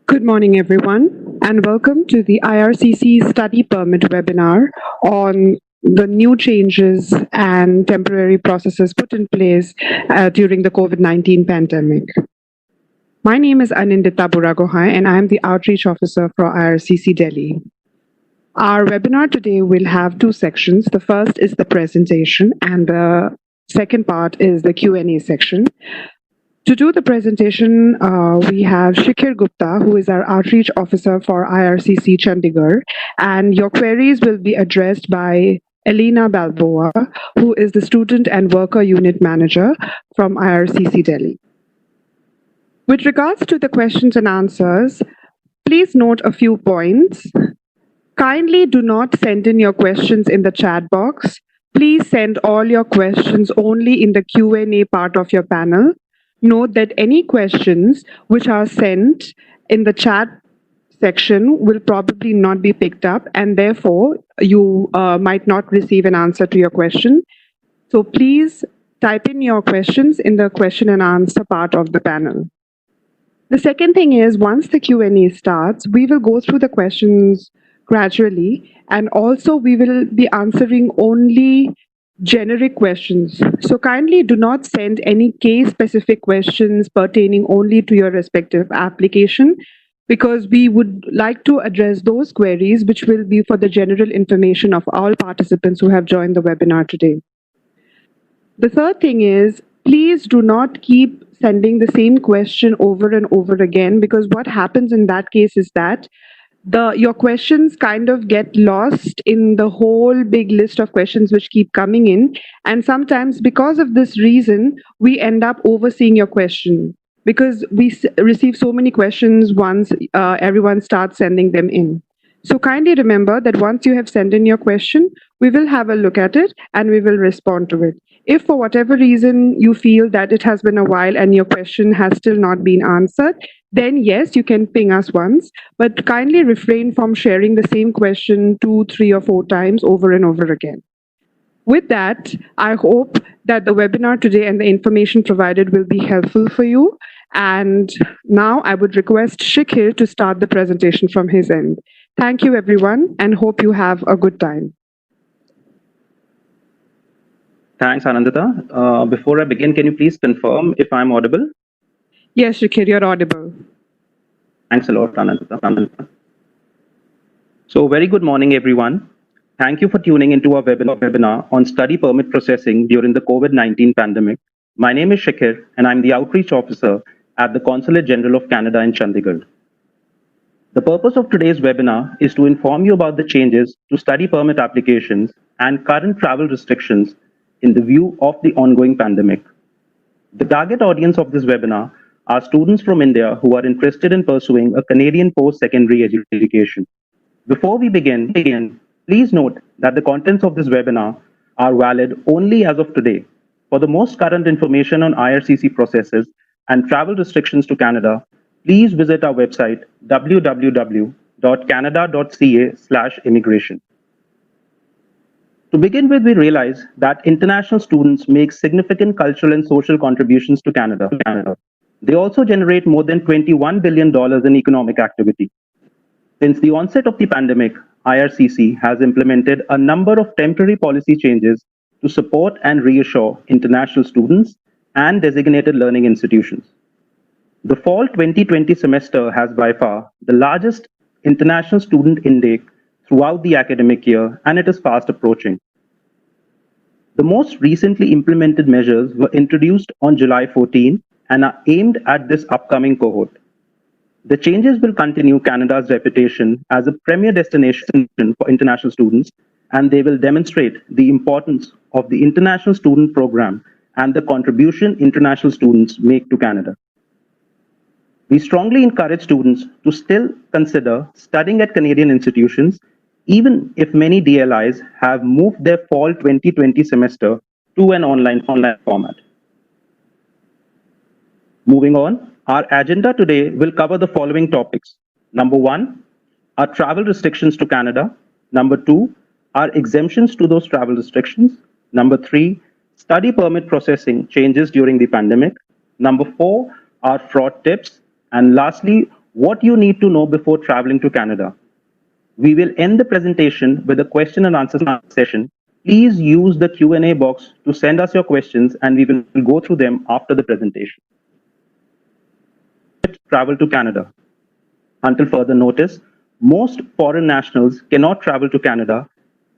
Good morning, everyone, and welcome to the IRCC Study Permit webinar on the new changes and temporary processes put in place during the COVID-19 pandemic. My name is Anindita Buragohai, and I am the Outreach Officer for IRCC Delhi. Our webinar today will have two sections. The first is the presentation, and the second part is the Q&A section. To do the presentation, we have Shikhar Gupta, who is our Outreach Officer for IRCC Chandigarh, and your queries will be addressed by Elena Balboa, who is the Student and Worker Unit Manager from IRCC Delhi. With regards to the questions and answers, please note a few points. Kindly do not send in your questions in the chat box. Please send all your questions only in the Q&A part of your panel. Note that any questions which are sent in the chat section will probably not be picked up, and therefore you might not receive an answer to your question. So please type in your questions in the question and answer part of the panel. The second thing is, once the Q&A starts, we will go through the questions gradually, and also we will be answering only generic questions. So kindly do not send any case-specific questions pertaining only to your respective application, because we would like to address those queries which will be for the general information of all participants who have joined the webinar today. The third thing is, please do not keep sending the same question over and over again, because what happens in that case is that your questions kind of get lost in the whole big list of questions which keep coming in. And sometimes because of this reason, we end up overseeing your question, because we receive so many questions once everyone starts sending them in. So kindly remember that once you have sent in your question, we will have a look at it and we will respond to it. If for whatever reason you feel that it has been a while and your question has still not been answered, then yes, you can ping us once, but kindly refrain from sharing the same question 2, 3, or 4 times over and over again. With that, I hope that the webinar today and the information provided will be helpful for you. And now I would request Shikhar to start the presentation from his end. Thank you, everyone, and hope you have a good time. Thanks, Anandita. Before I begin, can you please confirm if I'm audible? Yes, Shikhar, you're audible. Thanks a lot, Anandita. So, very good morning, everyone. Thank you for tuning into our webinar on study permit processing during the COVID-19 pandemic. My name is Shikhar, and I'm the Outreach Officer at the Consulate General of Canada in Chandigarh. The purpose of today's webinar is to inform you about the changes to study permit applications and current travel restrictions in the view of the ongoing pandemic. The target audience of this webinar are students from India who are interested in pursuing a Canadian post-secondary education. Before we begin, please note that the contents of this webinar are valid only as of today. For the most current information on IRCC processes and travel restrictions to Canada, please visit our website www.canada.ca/immigration. To begin with, we realize that international students make significant cultural and social contributions to Canada. They also generate more than $21 billion in economic activity. Since the onset of the pandemic, IRCC has implemented a number of temporary policy changes to support and reassure international students and designated learning institutions. The fall 2020 semester has by far the largest international student intake throughout the academic year, and it is fast approaching. The most recently implemented measures were introduced on July 14 and are aimed at this upcoming cohort. The changes will continue Canada's reputation as a premier destination for international students, and they will demonstrate the importance of the international student program and the contribution international students make to Canada. We strongly encourage students to still consider studying at Canadian institutions, even if many DLIs have moved their fall 2020 semester to an online format. Moving on, our agenda today will cover the following topics. Number 1, our travel restrictions to Canada. Number 2, our exemptions to those travel restrictions. Number 3, Study permit processing changes during the pandemic. Number 4 are fraud tips. And lastly, what you need to know before traveling to Canada. We will end the presentation with a question and answer session. Please use the Q&A box to send us your questions and we will go through them after the presentation. Travel to Canada. Until further notice, most foreign nationals cannot travel to Canada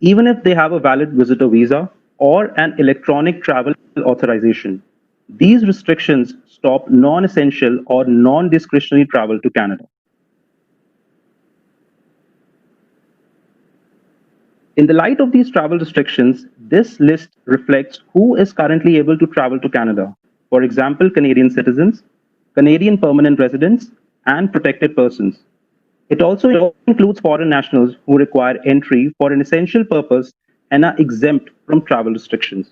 even if they have a valid visitor visa or an electronic travel authorization. These restrictions stop non-essential or non-discretionary travel to Canada. In the light of these travel restrictions, this list reflects who is currently able to travel to Canada. For example, Canadian citizens, Canadian permanent residents, and protected persons. It also includes foreign nationals who require entry for an essential purpose and are exempt from travel restrictions.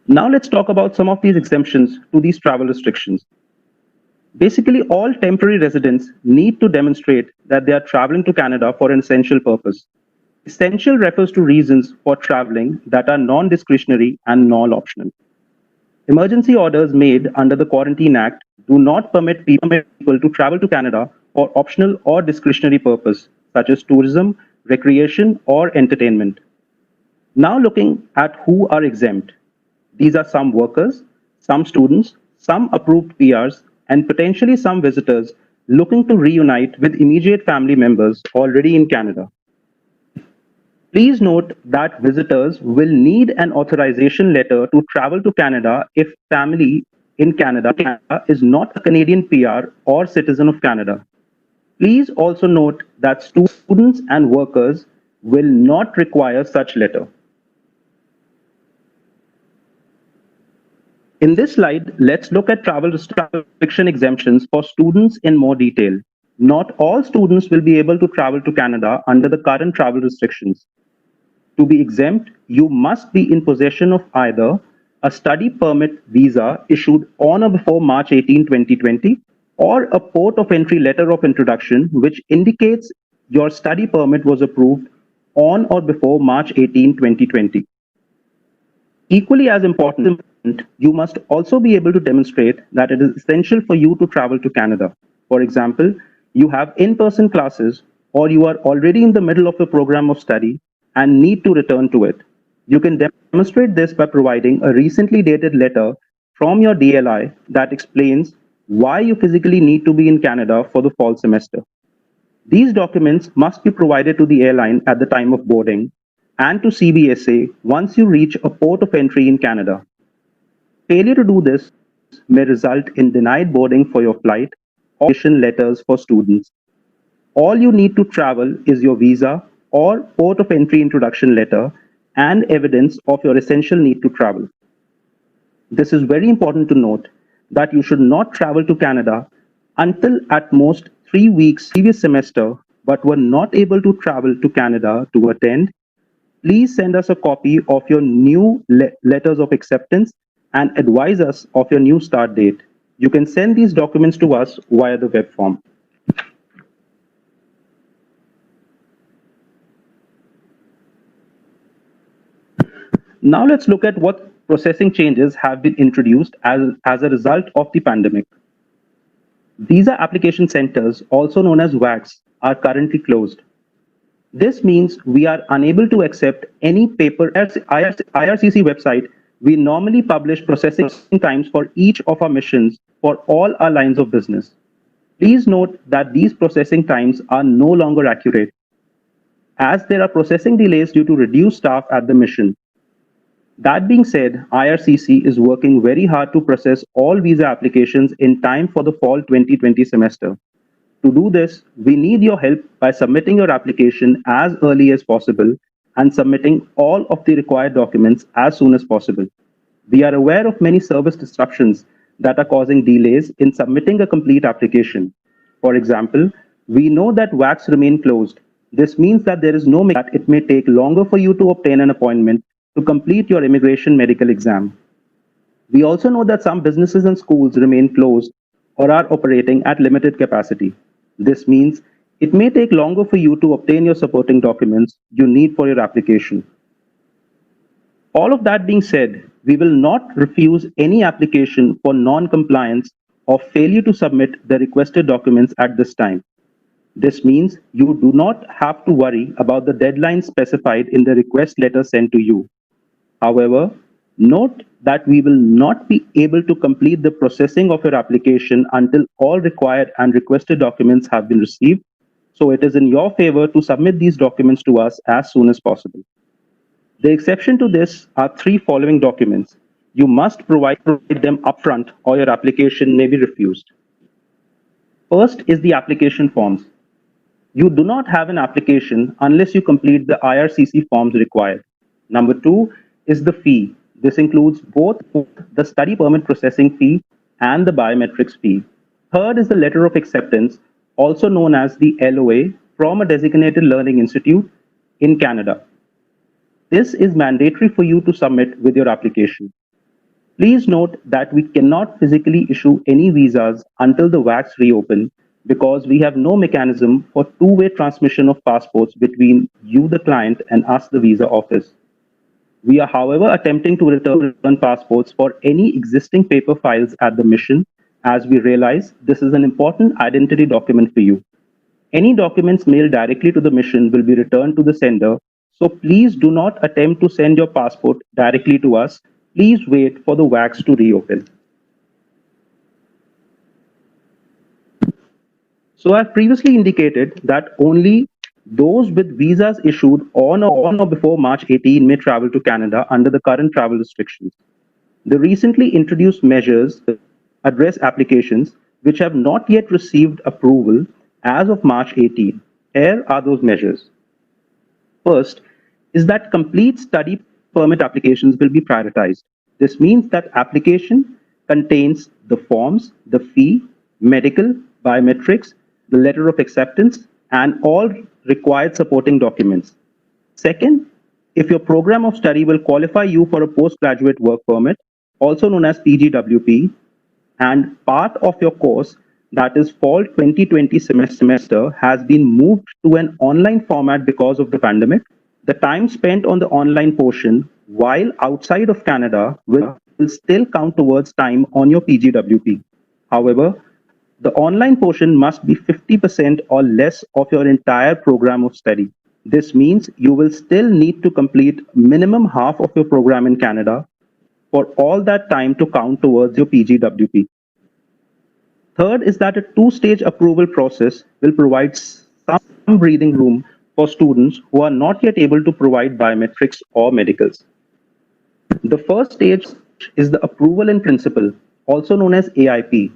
Now let's talk about some of these exemptions to these travel restrictions. Basically, all temporary residents need to demonstrate that they are traveling to Canada for an essential purpose. Essential refers to reasons for traveling that are non-discretionary and non-optional. Emergency orders made under the Quarantine Act do not permit people to travel to Canada for optional or discretionary purpose, such as tourism, recreation, or entertainment. Now looking at who are exempt. These are some workers, some students, some approved PRs, and potentially some visitors looking to reunite with immediate family members already in Canada. Please note that visitors will need an authorization letter to travel to Canada if family in Canada is not a Canadian PR or citizen of Canada. Please also note that students and workers will not require such letter. In this slide, let's look at travel restriction exemptions for students in more detail. Not all students will be able to travel to Canada under the current travel restrictions. To be exempt, you must be in possession of either a study permit visa issued on or before March 18, 2020, or a port of entry letter of introduction which indicates your study permit was approved on or before March 18, 2020. Equally as important, you must also be able to demonstrate that it is essential for you to travel to Canada. For example, you have in-person classes or you are already in the middle of a program of study and need to return to it. You can demonstrate this by providing a recently dated letter from your DLI that explains why you physically need to be in Canada for the fall semester. These documents must be provided to the airline at the time of boarding and to CBSA once you reach a port of entry in Canada. Failure to do this may result in denied boarding for your flight or letters for students. All you need to travel is your visa or port of entry introduction letter and evidence of your essential need to travel. This is very important to note that you should not travel to Canada until at most 3 weeks previous semester but were not able to travel to Canada to attend. Please send us a copy of your new letters of acceptance and advise us of your new start date. You can send these documents to us via the web form. Now let's look at what processing changes have been introduced as a result of the pandemic. Visa application centers, also known as VACs, are currently closed. This means we are unable to accept any paper. IRCC website, we normally publish processing times for each of our missions for all our lines of business. Please note that these processing times are no longer accurate, as there are processing delays due to reduced staff at the mission. That being said, IRCC is working very hard to process all visa applications in time for the fall 2020 semester. To do this, we need your help by submitting your application as early as possible and submitting all of the required documents as soon as possible. We are aware of many service disruptions that are causing delays in submitting a complete application. For example, we know that VACs remain closed. This means that there is no that it may take longer for you to obtain an appointment to complete your immigration medical exam. We also know that some businesses and schools remain closed or are operating at limited capacity. This means It may take longer for you to obtain your supporting documents you need for your application. All of that being said, we will not refuse any application for non-compliance or failure to submit the requested documents at this time. This means you do not have to worry about the deadline specified in the request letter sent to you. However, note that we will not be able to complete the processing of your application until all required and requested documents have been received. So it is in your favor to submit these documents to us as soon as possible. The exception to this are three following documents. You must provide them upfront or your application may be refused. First is the application forms. You do not have an application unless you complete the IRCC forms required. Number two is the fee. This includes both the study permit processing fee and the biometrics fee. Third is the letter of acceptance, also known as the LOA, from a designated learning institute in Canada. This is mandatory for you to submit with your application. Please note that we cannot physically issue any visas until the WACs reopen because we have no mechanism for two-way transmission of passports between you, the client, and us, the visa office. We are, however, attempting to return passports for any existing paper files at the mission, as we realize this is an important identity document for you. Any documents mailed directly to the mission will be returned to the sender, so please do not attempt to send your passport directly to us. Please wait for the WACs to reopen. So I've previously indicated that only those with visas issued on or before March 18 may travel to Canada under the current travel restrictions. The recently introduced measures address applications which have not yet received approval as of March 18. Here are those measures. First is that complete study permit applications will be prioritized. This means that application contains the forms, the fee, medical, biometrics, the letter of acceptance, and all required supporting documents. Second, if your program of study will qualify you for a postgraduate work permit, also known as PGWP, and part of your course, that is fall 2020 semester, has been moved to an online format because of the pandemic, the time spent on the online portion while outside of Canada will still count towards time on your PGWP. However, the online portion must be 50% or less of your entire program of study. This means you will still need to complete minimum half of your program in Canada for all that time to count towards your PGWP. Third is that a two-stage approval process will provide some breathing room for students who are not yet able to provide biometrics or medicals. The first stage is the approval in principle, also known as AIP.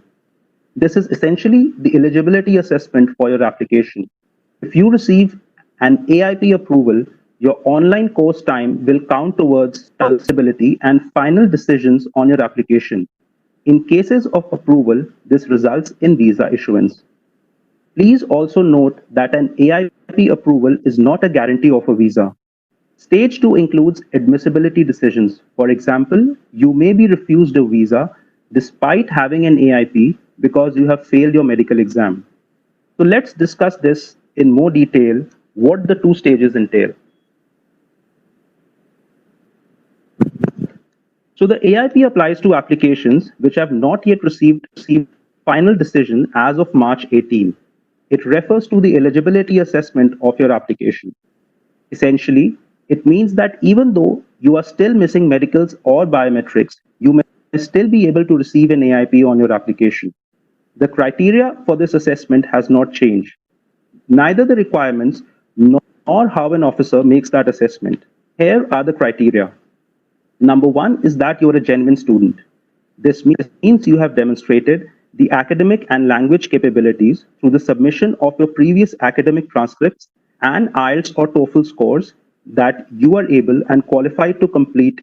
This is essentially the eligibility assessment for your application. If you receive an AIP approval, your online course time will count towards eligibility and final decisions on your application. In cases of approval, this results in visa issuance. Please also note that an AIP approval is not a guarantee of a visa. Stage 2 includes admissibility decisions. For example, you may be refused a visa despite having an AIP because you have failed your medical exam. So let's discuss this in more detail, what the two stages entail. So the AIP applies to applications which have not yet received final decision as of March 18. It refers to the eligibility assessment of your application. Essentially, it means that even though you are still missing medicals or biometrics, you may still be able to receive an AIP on your application. The criteria for this assessment has not changed. Neither the requirements nor how an officer makes that assessment. Here are the criteria. Number one is that you are a genuine student. This means you have demonstrated the academic and language capabilities through the submission of your previous academic transcripts and IELTS or TOEFL scores that you are able and qualified to complete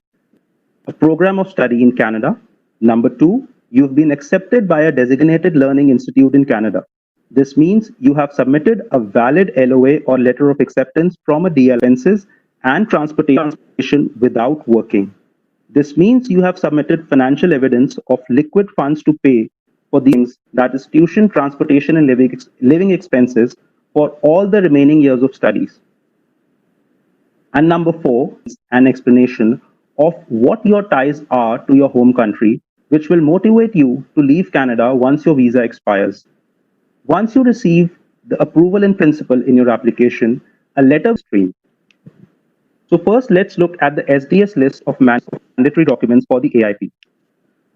a program of study in Canada. Number two, you've been accepted by a designated learning institute in Canada. This means you have submitted a valid LOA or letter of acceptance from a DLNCs and transportation without working. This means you have submitted financial evidence of liquid funds to pay for these, that is tuition, transportation, and living expenses for all the remaining years of studies. And number 4, an explanation of what your ties are to your home country, which will motivate you to leave Canada once your visa expires. Once you receive the approval in principle in your application, a letter will stream. So first, let's look at the SDS list of mandatory documents for the AIP.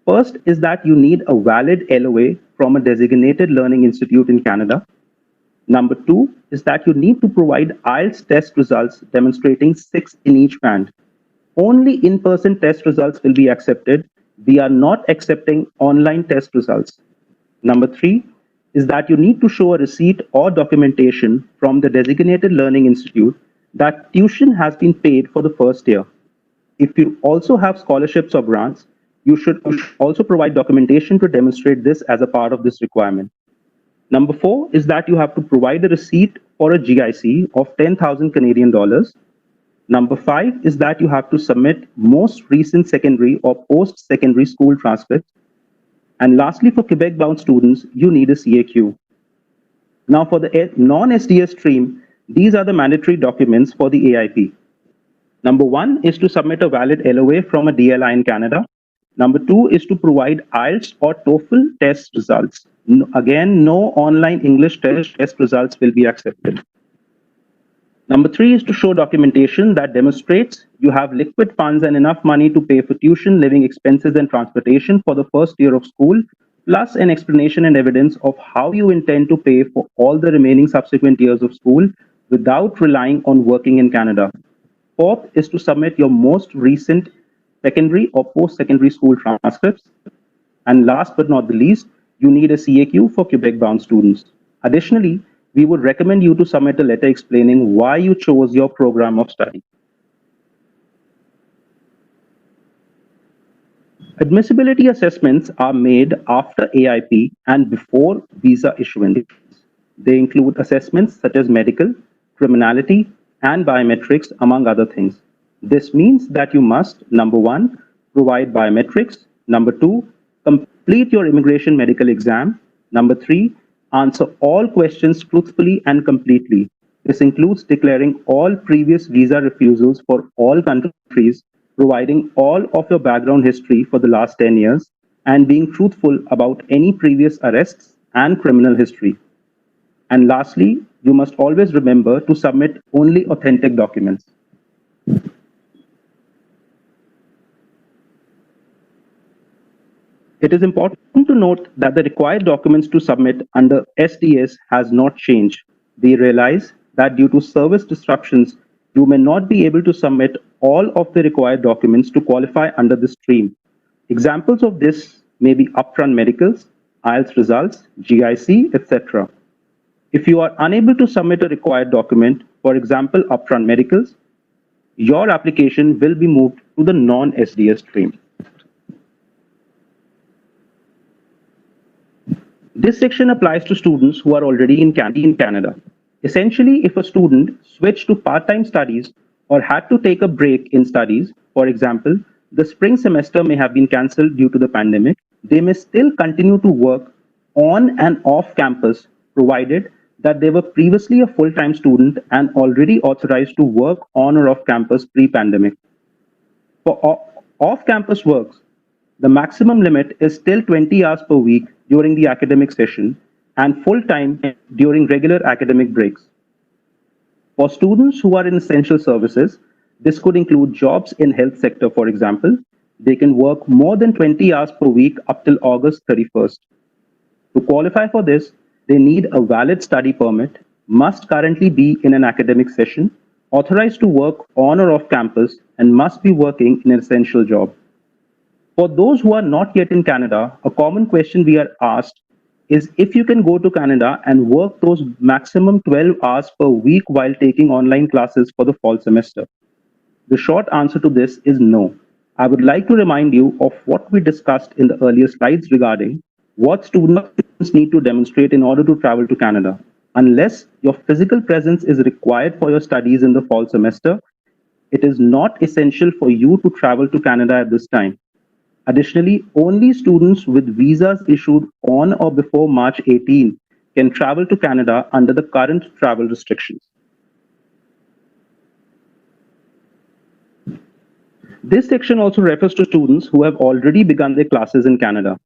First is that you need a valid LOA from a designated learning institute in Canada. Number 2 is that you need to provide IELTS test results demonstrating 6 in each band. Only in-person test results will be accepted. We are not accepting online test results. Number 3 is that you need to show a receipt or documentation from the designated learning institute that tuition has been paid for the first year. If you also have scholarships or grants, you should also provide documentation to demonstrate this as a part of this requirement. Number 4 is that you have to provide a receipt for a GIC of 10,000 Canadian dollars. Number 5 is that you have to submit most recent secondary or post-secondary school transcripts. And lastly, for Quebec-bound students, you need a CAQ. Now, for the non-SDS stream, these are the mandatory documents for the AIP. Number 1 is to submit a valid LOA from a DLI in Canada. Number 2 is to provide IELTS or TOEFL test results. Again, no online English test results will be accepted. Number 3 is to show documentation that demonstrates you have liquid funds and enough money to pay for tuition, living expenses, and transportation for the first year of school, plus an explanation and evidence of how you intend to pay for all the remaining subsequent years of school without relying on working in Canada. Fourth is to submit your most recent secondary or post-secondary school transcripts. And last but not the least, you need a CAQ for Quebec-bound students. Additionally, we would recommend you to submit a letter explaining why you chose your program of study. Admissibility assessments are made after AIP and before visa issuance. They include assessments such as medical, criminality, and biometrics, among other things. This means that you must, number 1, provide biometrics, number 2, complete your immigration medical exam, number 3, answer all questions truthfully and completely. This includes declaring all previous visa refusals for all countries, providing all of your background history for the last 10 years, and being truthful about any previous arrests and criminal history. And lastly, you must always remember to submit only authentic documents. It is important to note that the required documents to submit under SDS has not changed. We realize that due to service disruptions, you may not be able to submit all of the required documents to qualify under this stream. Examples of this may be upfront medicals, IELTS results, GIC, etc. If you are unable to submit a required document, for example, upfront medicals, your application will be moved to the non-SDS stream. This section applies to students who are already in Canada. Essentially, if a student switched to part-time studies or had to take a break in studies, for example, the spring semester may have been cancelled due to the pandemic, they may still continue to work on and off campus, provided that they were previously a full-time student and already authorized to work on or off campus pre-pandemic. For off-campus works, the maximum limit is still 20 hours per week during the academic session and full-time during regular academic breaks. For students who are in essential services, this could include jobs in health sector, for example. They can work more than 20 hours per week up till August 31st. To qualify for this, they need a valid study permit, must currently be in an academic session, authorized to work on or off campus, and must be working in an essential job. For those who are not yet in Canada, a common question we are asked is if you can go to Canada and work those maximum 12 hours per week while taking online classes for the fall semester. The short answer to this is no. I would like to remind you of what we discussed in the earlier slides regarding what students need to demonstrate in order to travel to Canada. Unless your physical presence is required for your studies in the fall semester, it is not essential for you to travel to Canada at this time. Additionally, only students with visas issued on or before March 18 can travel to Canada under the current travel restrictions. This section also refers to students who have already begun their classes in Canada.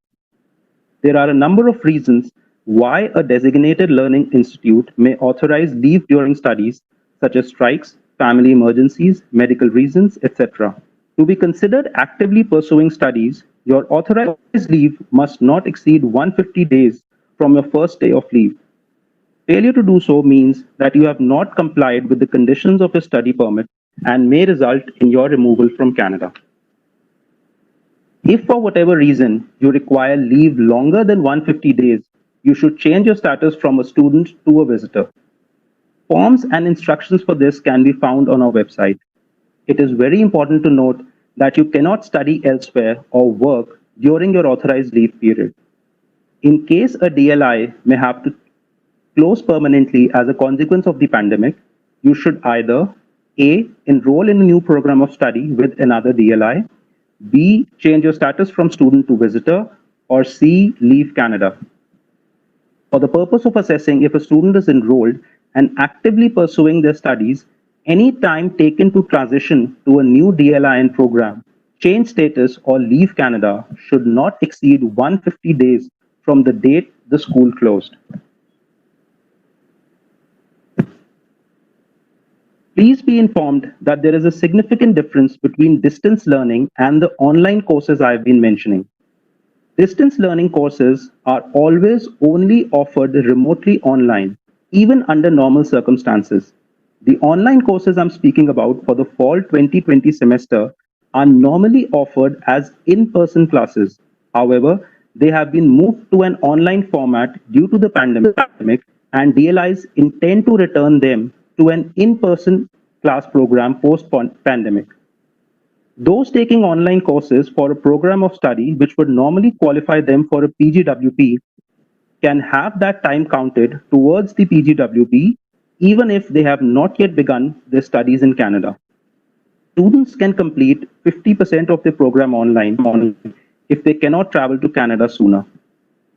There are a number of reasons why a designated learning institute may authorize leave during studies, such as strikes, family emergencies, medical reasons, etc. To be considered actively pursuing studies, your authorized leave must not exceed 150 days from your first day of leave. Failure to do so means that you have not complied with the conditions of your study permit and may result in your removal from Canada. If for whatever reason you require leave longer than 150 days, you should change your status from a student to a visitor. Forms and instructions for this can be found on our website. It is very important to note that you cannot study elsewhere or work during your authorized leave period. In case a DLI may have to close permanently as a consequence of the pandemic, you should either A. Enroll in a new program of study with another DLI, B. Change your status from student to visitor, or C. Leave Canada. For the purpose of assessing if a student is enrolled and actively pursuing their studies, any time taken to transition to a new DLIN program, change status, or leave Canada should not exceed 150 days from the date the school closed. Please be informed that there is a significant difference between distance learning and the online courses I've been mentioning. Distance learning courses are always only offered remotely online, even under normal circumstances. The online courses I'm speaking about for the fall 2020 semester are normally offered as in-person classes. However, they have been moved to an online format due to the pandemic, and DLIs intend to return them to an in-person class program post-pandemic. Those taking online courses for a program of study which would normally qualify them for a PGWP can have that time counted towards the PGWP even if they have not yet begun their studies in Canada. Students can complete 50% of their program online if they cannot travel to Canada sooner.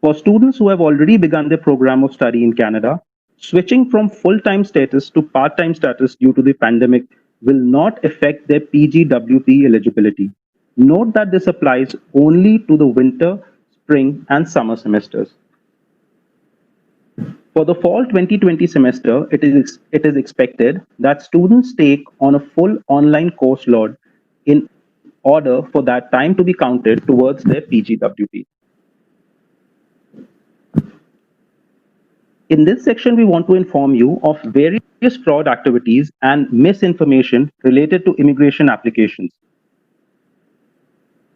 For students who have already begun their program of study in Canada, switching from full-time status to part-time status due to the pandemic will not affect their PGWP eligibility. Note that this applies only to the winter, spring, and summer semesters. For the fall 2020 semester, it is expected that students take on a full online course load in order for that time to be counted towards their PGWP. In this section, we want to inform you of various fraud activities and misinformation related to immigration applications.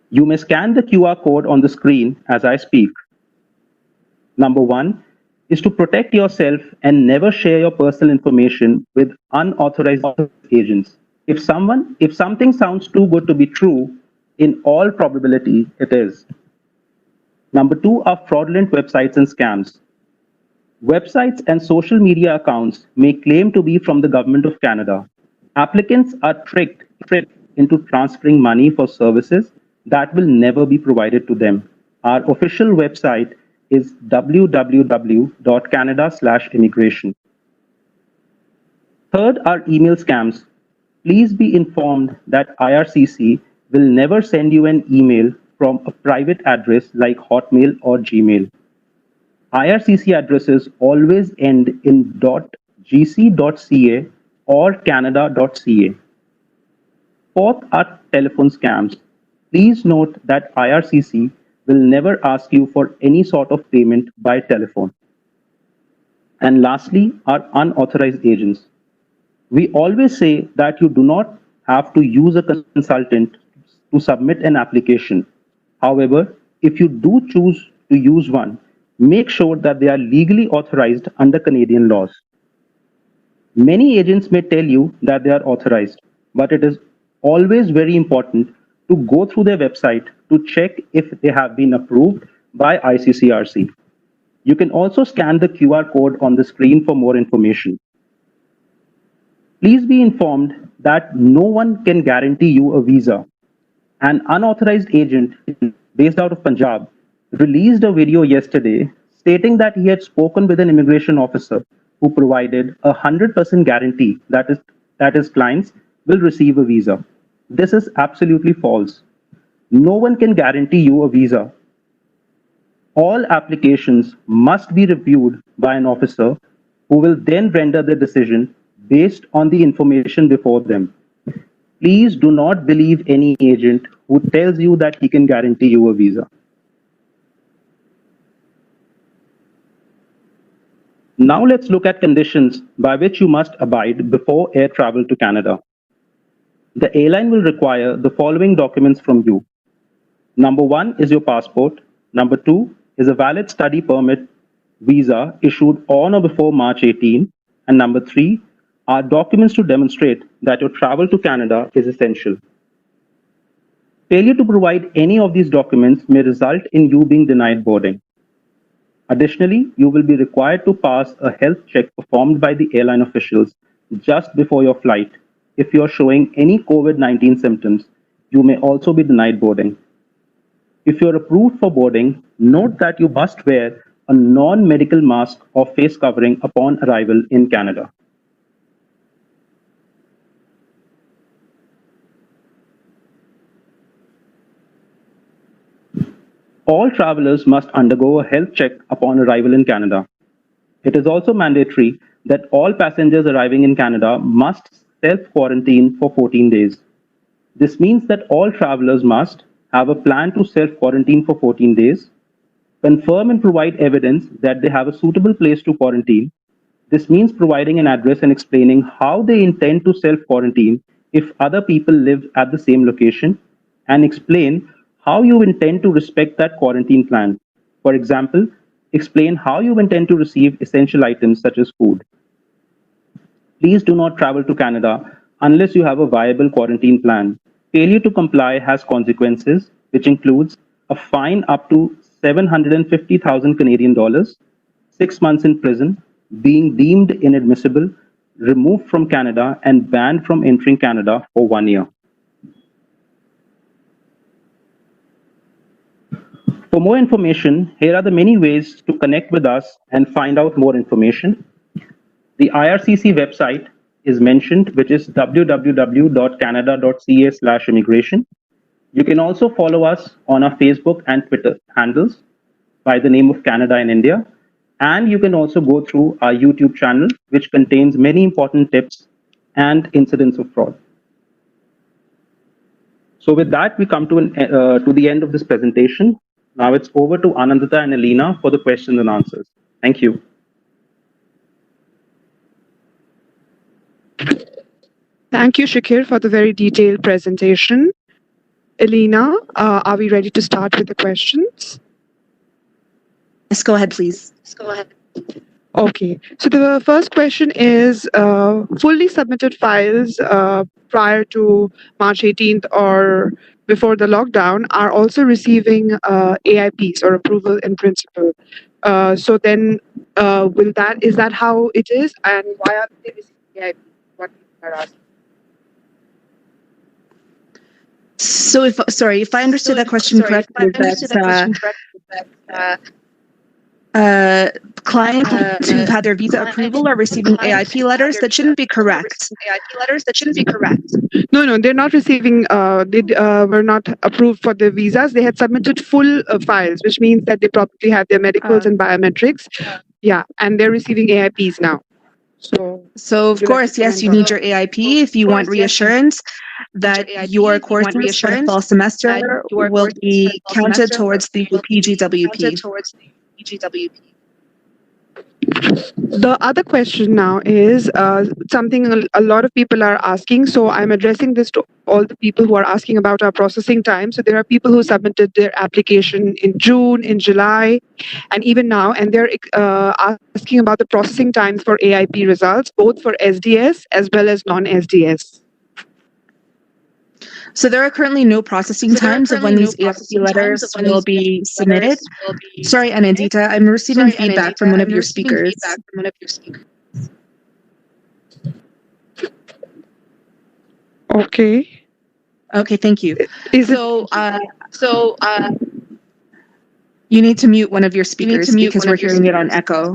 You may scan the QR code on the screen as I speak. Number 1 is to protect yourself and never share your personal information with unauthorized agents. If something sounds too good to be true, in all probability it is. Number 2 are fraudulent websites and scams. Websites and social media accounts may claim to be from the Government of Canada. Applicants are tricked into transferring money for services that will never be provided to them. Our official website is www.canada/immigration. Third are email scams. Please be informed that IRCC will never send you an email from a private address like Hotmail or Gmail. IRCC addresses always end in .gc.ca or canada.ca. Fourth are telephone scams. Please note that IRCC will never ask you for any sort of payment by telephone. And lastly are unauthorized agents. We always say that you do not have to use a consultant to submit an application. However, if you do choose to use one, make sure that they are legally authorized under Canadian laws. Many agents may tell you that they are authorized, but it is always very important to go through their website to check if they have been approved by ICCRC. You can also scan the QR code on the screen for more information. Please be informed that no one can guarantee you a visa. An unauthorized agent based out of Punjab released a video yesterday stating that he had spoken with an immigration officer who provided a 100% guarantee that his clients will receive a visa. This is absolutely false. No one can guarantee you a visa. All applications must be reviewed by an officer who will then render the decision based on the information before them. Please do not believe any agent who tells you that he can guarantee you a visa. Now let's look at conditions by which you must abide before air travel to Canada. The airline will require the following documents from you. Number 1 is your passport. Number 2 is a valid study permit visa issued on or before March 18. And number 3 are documents to demonstrate that your travel to Canada is essential. Failure to provide any of these documents may result in you being denied boarding. Additionally, you will be required to pass a health check performed by the airline officials just before your flight. If you are showing any COVID-19 symptoms, you may also be denied boarding. If you are approved for boarding, note that you must wear a non-medical mask or face covering upon arrival in Canada. All travelers must undergo a health check upon arrival in Canada. It is also mandatory that all passengers arriving in Canada must self-quarantine for 14 days. This means that all travelers must have a plan to self-quarantine for 14 days, confirm and provide evidence that they have a suitable place to quarantine. This means providing an address and explaining how they intend to self-quarantine if other people live at the same location, and explain how you intend to respect that quarantine plan. For example, explain how you intend to receive essential items such as food. Please do not travel to Canada unless you have a viable quarantine plan. Failure to comply has consequences, which includes a fine up to 750,000 Canadian dollars, 6 months in prison, being deemed inadmissible, removed from Canada, and banned from entering Canada for 1 year. For more information, here are the many ways to connect with us and find out more information. The IRCC website is mentioned, which is www.canada.ca/immigration. You can also follow us on our Facebook and Twitter handles by the name of Canada in India. And you can also go through our YouTube channel, which contains many important tips and incidents of fraud. So with that, we come to the end of this presentation. Now it's over to Anandita and Alina for the questions and answers. Thank you. Thank you, Shakir, for the very detailed presentation. Alina, are we ready to start with the questions? Yes, go ahead, please. Okay, so the first question is, fully submitted files prior to March 18th or before the lockdown are also receiving AIPs or approval in principle. So then, is that how it is, and why are they receiving AIPs? What people are asking. So if I understood that question correctly, clients who've had their visa approval are receiving AIP letters. That shouldn't be correct. No, they're not receiving. They were not approved for the visas. They had submitted full files, which means that they probably have their medicals and biometrics. Yeah, and they're receiving AIPs now. So of course, yes, you need your AIP if you want reassurance that your courses for the fall semester will be counted towards the PGWP. The other question now is something a lot of people are asking. So I'm addressing this to all the people who are asking about our processing time. So there are people who submitted their application in June, in July, and even now, and they're asking about the processing times for AIP results, both for SDS as well as non-SDS. So there are currently no processing times of when these AIP letters will be submitted. Sorry, Anandita, I'm receiving feedback from one of your speakers. Okay. Okay, thank you. You need to mute one of your speakers because we're hearing it on echo.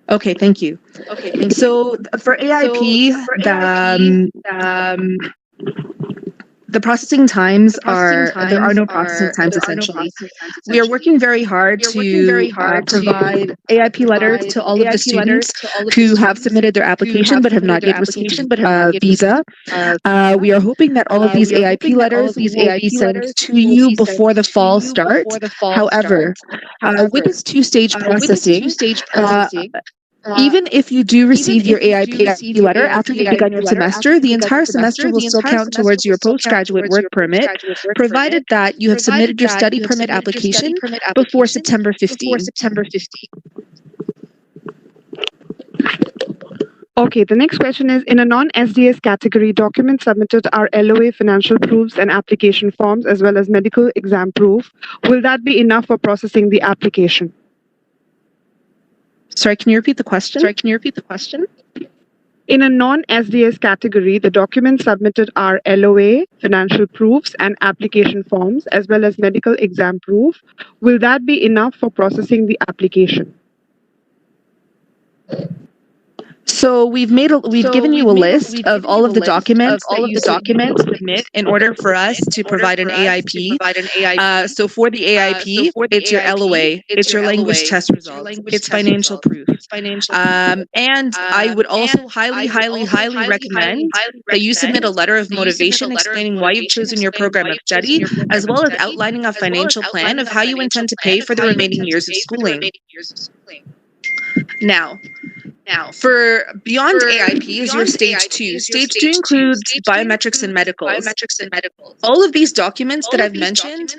Okay, thank you. So for AIP, the processing times there are no processing times essentially. We are working very hard to provide AIP letters to all of the students who have submitted their application but have not yet received a visa. We are hoping that all of these AIP letters will be sent to you before the fall starts. However, with this two-stage processing, even if you do receive your AIP letter after you've begun your semester, the entire semester will still count towards your postgraduate work permit, provided that you have submitted your study permit application before September 15. Okay, the next question is, in a non-SDS category, documents submitted are LOA, financial proofs, and application forms, as well as medical exam proof. Will that be enough for processing the application? Sorry, can you repeat the question? In a non-SDS category, the documents submitted are LOA, financial proofs, and application forms, as well as medical exam proof. Will that be enough for processing the application? So we've given you a list of all of the documents that you submit in order for us to provide an AIP. So for the AIP, it's your LOA, it's your language test results, it's financial proof. And I would also highly recommend that you submit a letter of motivation explaining why you've chosen your program of study, as well as outlining a financial plan of how you intend to pay for the remaining years of schooling. Now, for beyond AIP is your stage 2. Stage 2 includes biometrics and medicals. All of these documents that I've mentioned,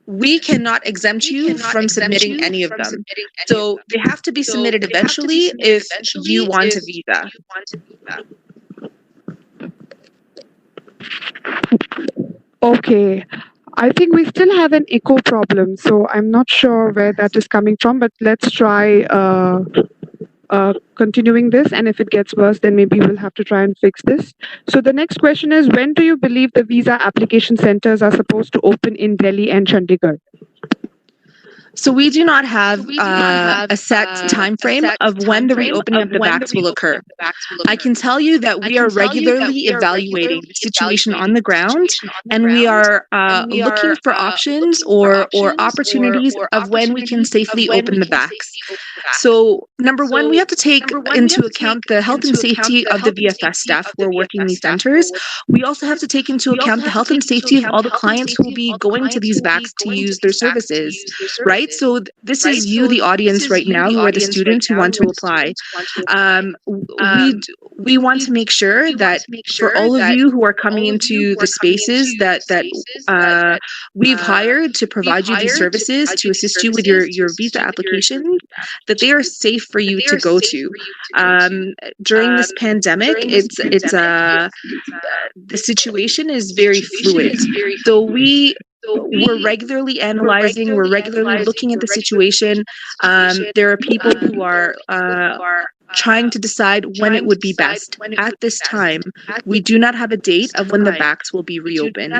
we cannot exempt you from submitting any of them. So they have to be submitted eventually if you want a visa. Okay. I think we still have an echo problem, so I'm not sure where that is coming from, but let's try continuing this, and if it gets worse, then maybe we'll have to try and fix this. So the next question is, when do you believe the visa application centers are supposed to open in Delhi and Chandigarh? So we do not have a set time frame of when the reopening of the BACs will occur. I can tell you that we are regularly evaluating the situation on the ground, and we are looking for options or opportunities of when we can safely open the BACs. So number one, we have to take into account the health and safety of the VFS staff who are working these centers. We also have to take into account the health and safety of all the clients who will be going to these BACs to use their services, right? So this is you, the audience right now, who are the students who want to apply. We want to make sure that for all of you who are coming into the spaces that we've hired to provide you these services to assist you with your visa application, that they are safe for you to go to. During this pandemic, the situation is very fluid. So we're regularly analyzing, we're regularly looking at the situation. There are people who are trying to decide when it would be best. At this time, we do not have a date of when the BACs will be reopened.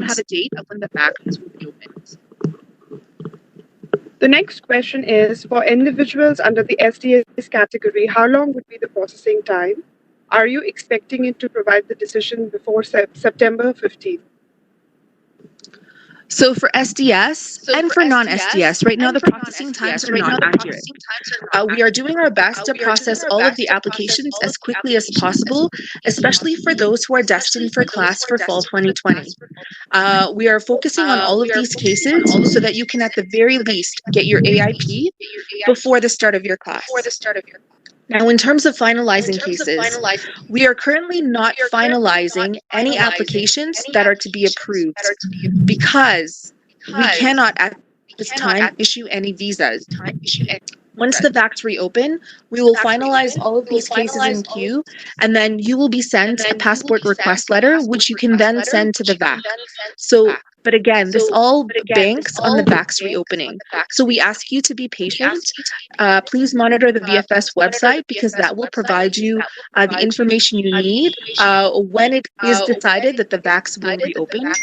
The next question is, for individuals under the SDS category, how long would be the processing time? Are you expecting it to provide the decision before September 15th? So for SDS and for non-SDS, right now the processing times are not accurate. We are doing our best to process all of the applications as quickly as possible, especially for those who are destined for class for fall 2020. We are focusing on all of these cases so that you can at the very least get your AIP before the start of your class. Now, in terms of finalizing cases, we are currently not finalizing any applications that are to be approved because we cannot at this time issue any visas. Once the VACs reopen, we will finalize all of these cases in queue, and then you will be sent a passport request letter, which you can then send to the VAC. So, but again, this all banks on the VACs reopening. So we ask you to be patient. Please monitor the VFS website, because that will provide you the information you need when it is decided that the VACs will reopen.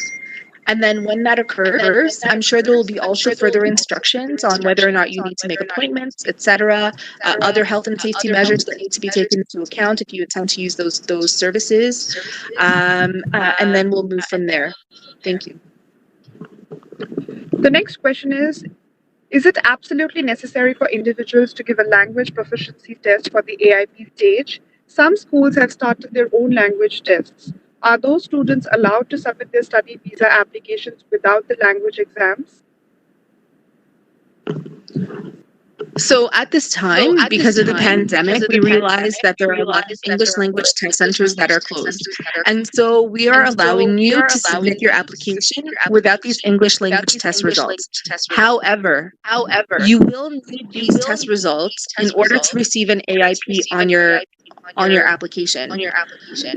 And then when that occurs, I'm sure there will be also further instructions on whether or not you need to make appointments, etc., other health and safety measures that need to be taken into account if you attempt to use those services. And then we'll move from there. Thank you. The next question is it absolutely necessary for individuals to give a language proficiency test for the AIP stage? Some schools have started their own language tests. Are those students allowed to submit their study visa applications without the language exams? So at this time, because of the pandemic, we realized that there are a lot of English language test centers that are closed. And so we are allowing you to submit your application without these English language test results. However, you will need these test results in order to receive an AIP on your application.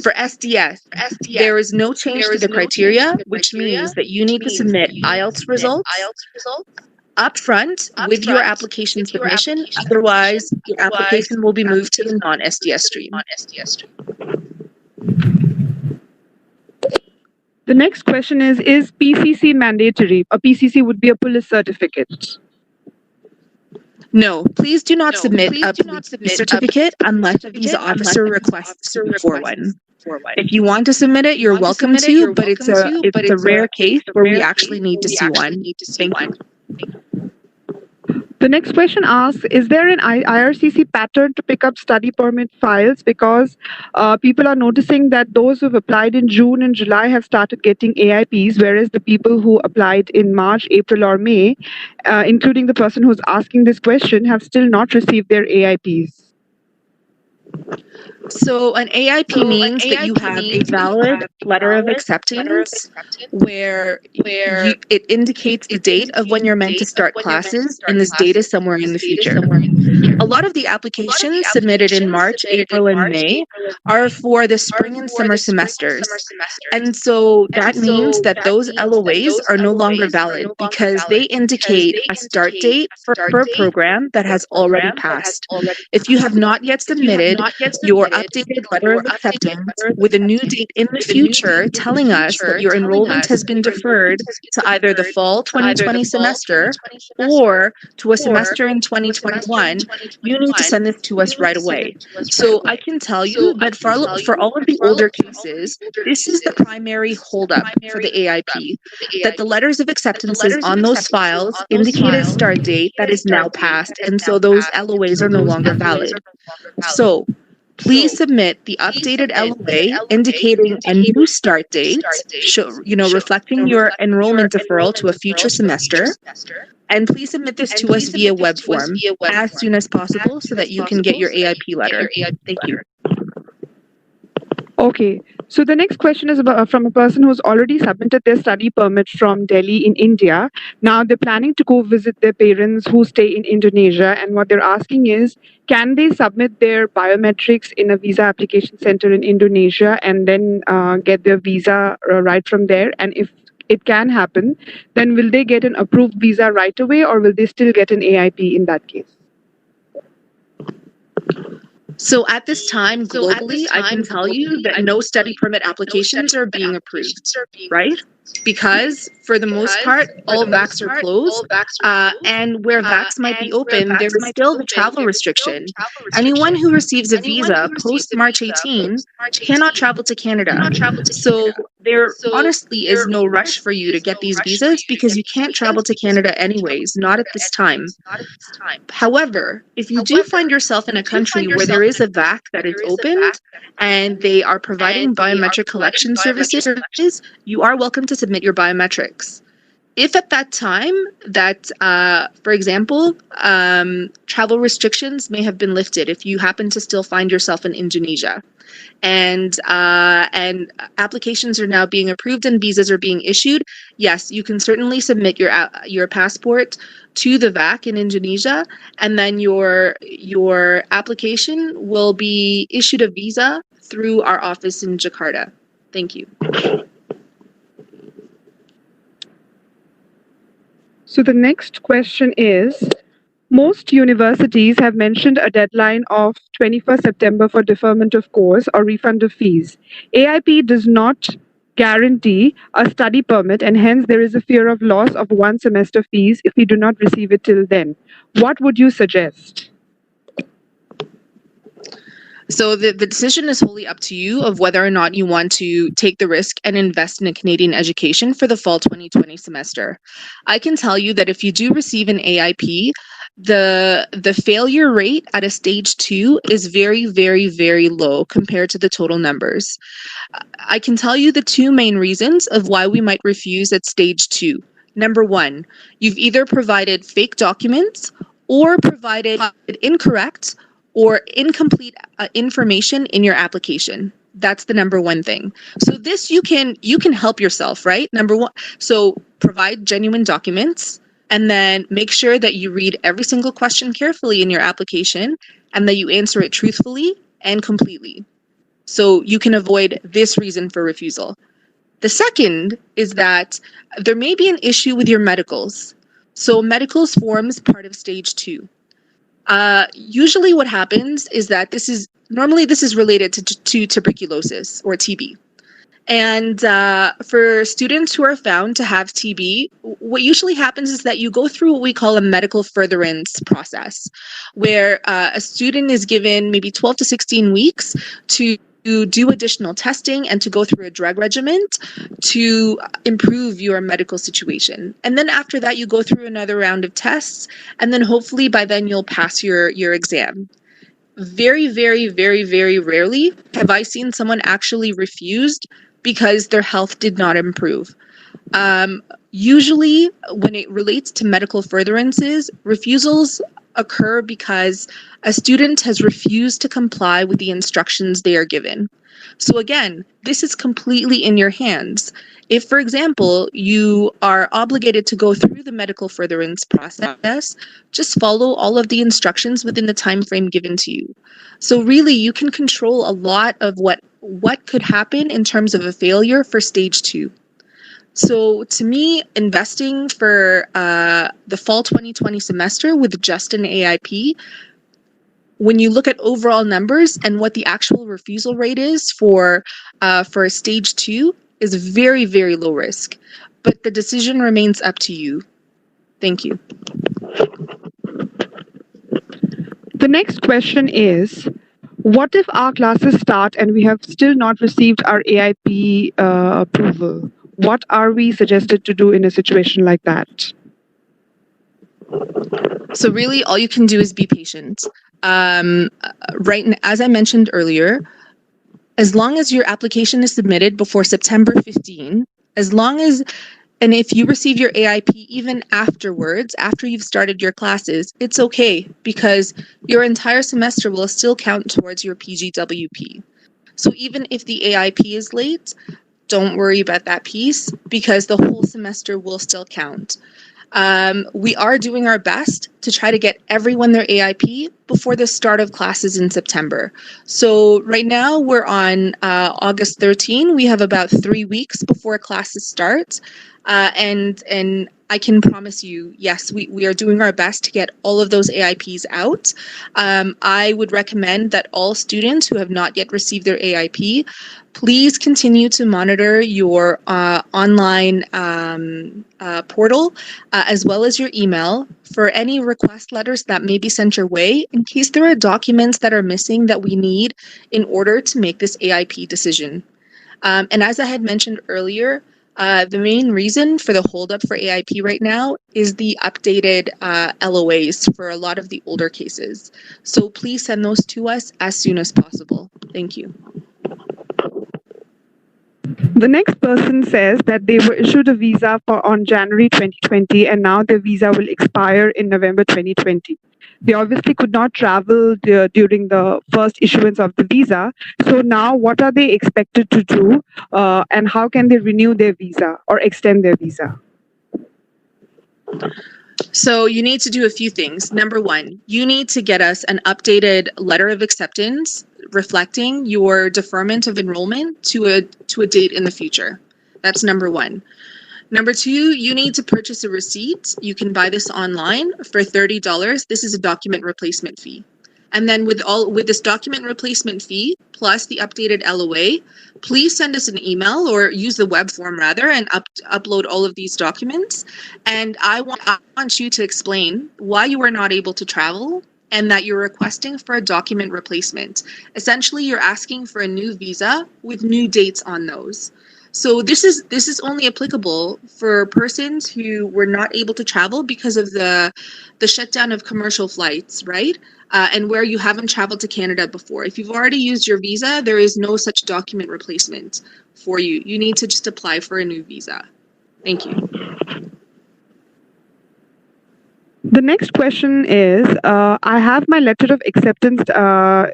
For SDS, there is no change to the criteria, which means that you need to submit IELTS results upfront with your application submission. Otherwise, your application will be moved to the non-SDS stream. The next question is PCC mandatory? A PCC would be a police certificate. No, please do not submit a police certificate unless a visa officer requests for one. If you want to submit it, you're welcome to, but it's a rare case where we actually need to see one. Thank you. The next question asks, is there an IRCC pattern to pick up study permit files? Because people are noticing that those who've applied in June and July have started getting AIPs, whereas the people who applied in March, April, or May, including the person who's asking this question, have still not received their AIPs. So an AIP means that you have a valid letter of acceptance where it indicates the date of when you're meant to start classes, and this date is somewhere in the future. A lot of the applications submitted in March, April, and May are for the spring and summer semesters. And so that means that those LOAs are no longer valid because they indicate a start date for a program that has already passed. If you have not yet submitted your updated letter of acceptance with a new date in the future telling us that your enrollment has been deferred to either the fall 2020 semester or to a semester in 2021, you need to send this to us right away. So I can tell you that for all of the older cases, this is the primary holdup for the AIP, that the letters of acceptances on those files indicate a start date that is now passed, and so those LOAs are no longer valid. So please submit the updated LOA indicating a new start date, reflecting your enrollment deferral to a future semester. And please submit this to us via web form as soon as possible so that you can get your AIP letter. Thank you. Okay, so the next question is from a person who's already submitted their study permit from Delhi in India. Now they're planning to go visit their parents who stay in Indonesia, and what they're asking is, can they submit their biometrics in a visa application center in Indonesia and then get their visa right from there? And if it can happen, then will they get an approved visa right away, or will they still get an AIP in that case? So at this time, globally, I can tell you that no study permit applications are being approved, right? Because for the most part, all VACs are closed, and where VACs might be open, there is still the travel restriction. Anyone who receives a visa post March 18 cannot travel to Canada. So there honestly is no rush for you to get these visas because you can't travel to Canada anyways, not at this time. However, if you do find yourself in a country where there is a VAC that is opened and they are providing biometric collection services, you are welcome to submit your biometrics. If at that time that, for example, travel restrictions may have been lifted, if you happen to still find yourself in Indonesia, and applications are now being approved and visas are being issued, yes, you can certainly submit your passport to the VAC in Indonesia, and then your application will be issued a visa through our office in Jakarta. Thank you. So the next question is, most universities have mentioned a deadline of 21st September for deferment of course or refund of fees. AIP does not guarantee a study permit, and hence there is a fear of loss of one semester fees if we do not receive it till then. What would you suggest? So the decision is wholly up to you of whether or not you want to take the risk and invest in a Canadian education for the fall 2020 semester. I can tell you that if you do receive an AIP, the failure rate at a stage 2 is very, very, very low compared to the total numbers. I can tell you the two main reasons of why we might refuse at stage 2. Number 1, you've either provided fake documents or provided incorrect or incomplete information in your application. That's the number 1 thing. So this you can help yourself, right? Number 1, so provide genuine documents, and then make sure that you read every single question carefully in your application and that you answer it truthfully and completely. So you can avoid this reason for refusal. The second is that there may be an issue with your medicals. So medicals forms part of stage 2. Usually what happens is that this is related to tuberculosis or TB. And for students who are found to have TB, what usually happens is that you go through what we call a medical furtherance process, where a student is given maybe 12 to 16 weeks to do additional testing and to go through a drug regimen to improve your medical situation. And then after that, you go through another round of tests, and then hopefully by then you'll pass your exam. Very, very, very, very rarely have I seen someone actually refused because their health did not improve. Usually, when it relates to medical furtherances, refusals occur because a student has refused to comply with the instructions they are given. So again, this is completely in your hands. If, for example, you are obligated to go through the medical furtherance process, just follow all of the instructions within the time frame given to you. So really, you can control a lot of what could happen in terms of a failure for stage 2. So to me, investing for the fall 2020 semester with just an AIP, when you look at overall numbers and what the actual refusal rate is for stage 2, is very, very low risk. But the decision remains up to you. Thank you. The next question is, what if our classes start and we have still not received our AIP approval? What are we suggested to do in a situation like that? So really, all you can do is be patient. Right, as I mentioned earlier, as long as your application is submitted before September 15, and if you receive your AIP even afterwards, after you've started your classes, it's okay because your entire semester will still count towards your PGWP. So even if the AIP is late, don't worry about that piece because the whole semester will still count. We are doing our best to try to get everyone their AIP before the start of classes in September. So right now we're on August 13. We have about 3 weeks before classes start. And I can promise you, yes, we are doing our best to get all of those AIPs out. I would recommend that all students who have not yet received their AIP, please continue to monitor your online portal as well as your email for any request letters that may be sent your way in case there are documents that are missing that we need in order to make this AIP decision. And as I had mentioned earlier, the main reason for the holdup for AIP right now is the updated LOAs for a lot of the older cases. So please send those to us as soon as possible. Thank you. The next person says that they were issued a visa on January 2020 and now their visa will expire in November 2020. They obviously could not travel during the first issuance of the visa. So now what are they expected to do and how can they renew their visa or extend their visa? So you need to do a few things. Number one, you need to get us an updated letter of acceptance reflecting your deferment of enrollment to a date in the future. That's number one. Number two, you need to purchase a receipt. You can buy this online for $30. This is a document replacement fee. And then with this document replacement fee plus the updated LOA, please send us an email or use the web form rather and upload all of these documents. And I want you to explain why you were not able to travel and that you're requesting for a document replacement. Essentially, you're asking for a new visa with new dates on those. So this is only applicable for persons who were not able to travel because of the shutdown of commercial flights, right? And where you haven't traveled to Canada before. If you've already used your visa, there is no such document replacement for you. You need to just apply for a new visa. Thank you. The next question is, I have my letter of acceptance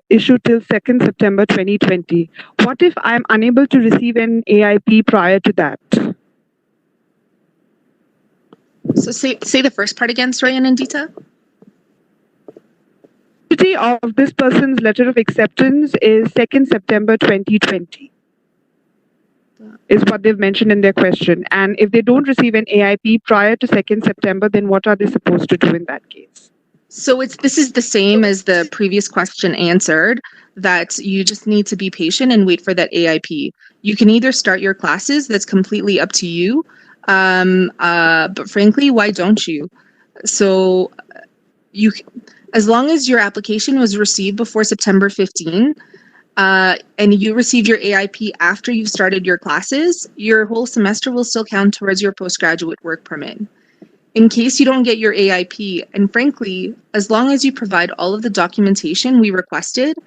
issued till 2nd September 2020. What if I'm unable to receive an AIP prior to that? So say the first part again, Soraya and Nandita. Of this person's letter of acceptance is 2nd September 2020. Is what they've mentioned in their question. And if they don't receive an AIP prior to 2nd September, then what are they supposed to do in that case? So this is the same as the previous question answered, that you just need to be patient and wait for that AIP. You can either start your classes, that's completely up to you. But frankly, why don't you? So as long as your application was received before September 15, and you received your AIP after you've started your classes, your whole semester will still count towards your postgraduate work permit. In case you don't get your AIP, and frankly, as long as you provide all of the documentation we requested,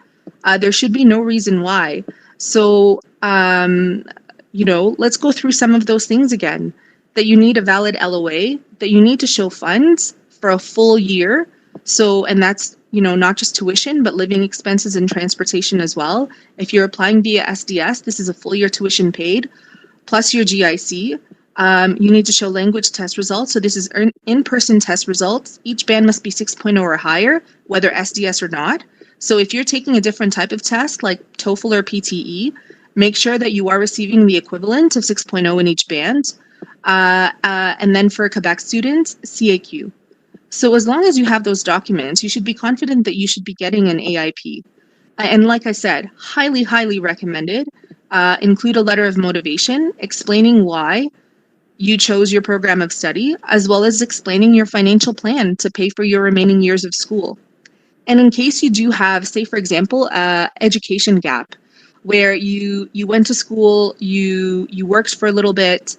there should be no reason why. So, let's go through some of those things again. That you need a valid LOA, that you need to show funds for a full year. So, and that's, not just tuition, but living expenses and transportation as well. If you're applying via SDS, this is a full year tuition paid, plus your GIC. You need to show language test results. So this is in-person test results. Each band must be 6.0 or higher, whether SDS or not. So if you're taking a different type of test, like TOEFL or PTE, make sure that you are receiving the equivalent of 6.0 in each band. And then for Quebec students, CAQ. So as long as you have those documents, you should be confident that you should be getting an AIP. And like I said, highly, highly recommended. Include a letter of motivation explaining why you chose your program of study, as well as explaining your financial plan to pay for your remaining years of school. And in case you do have, say, for example, education gap, where you went to school, you worked for a little bit,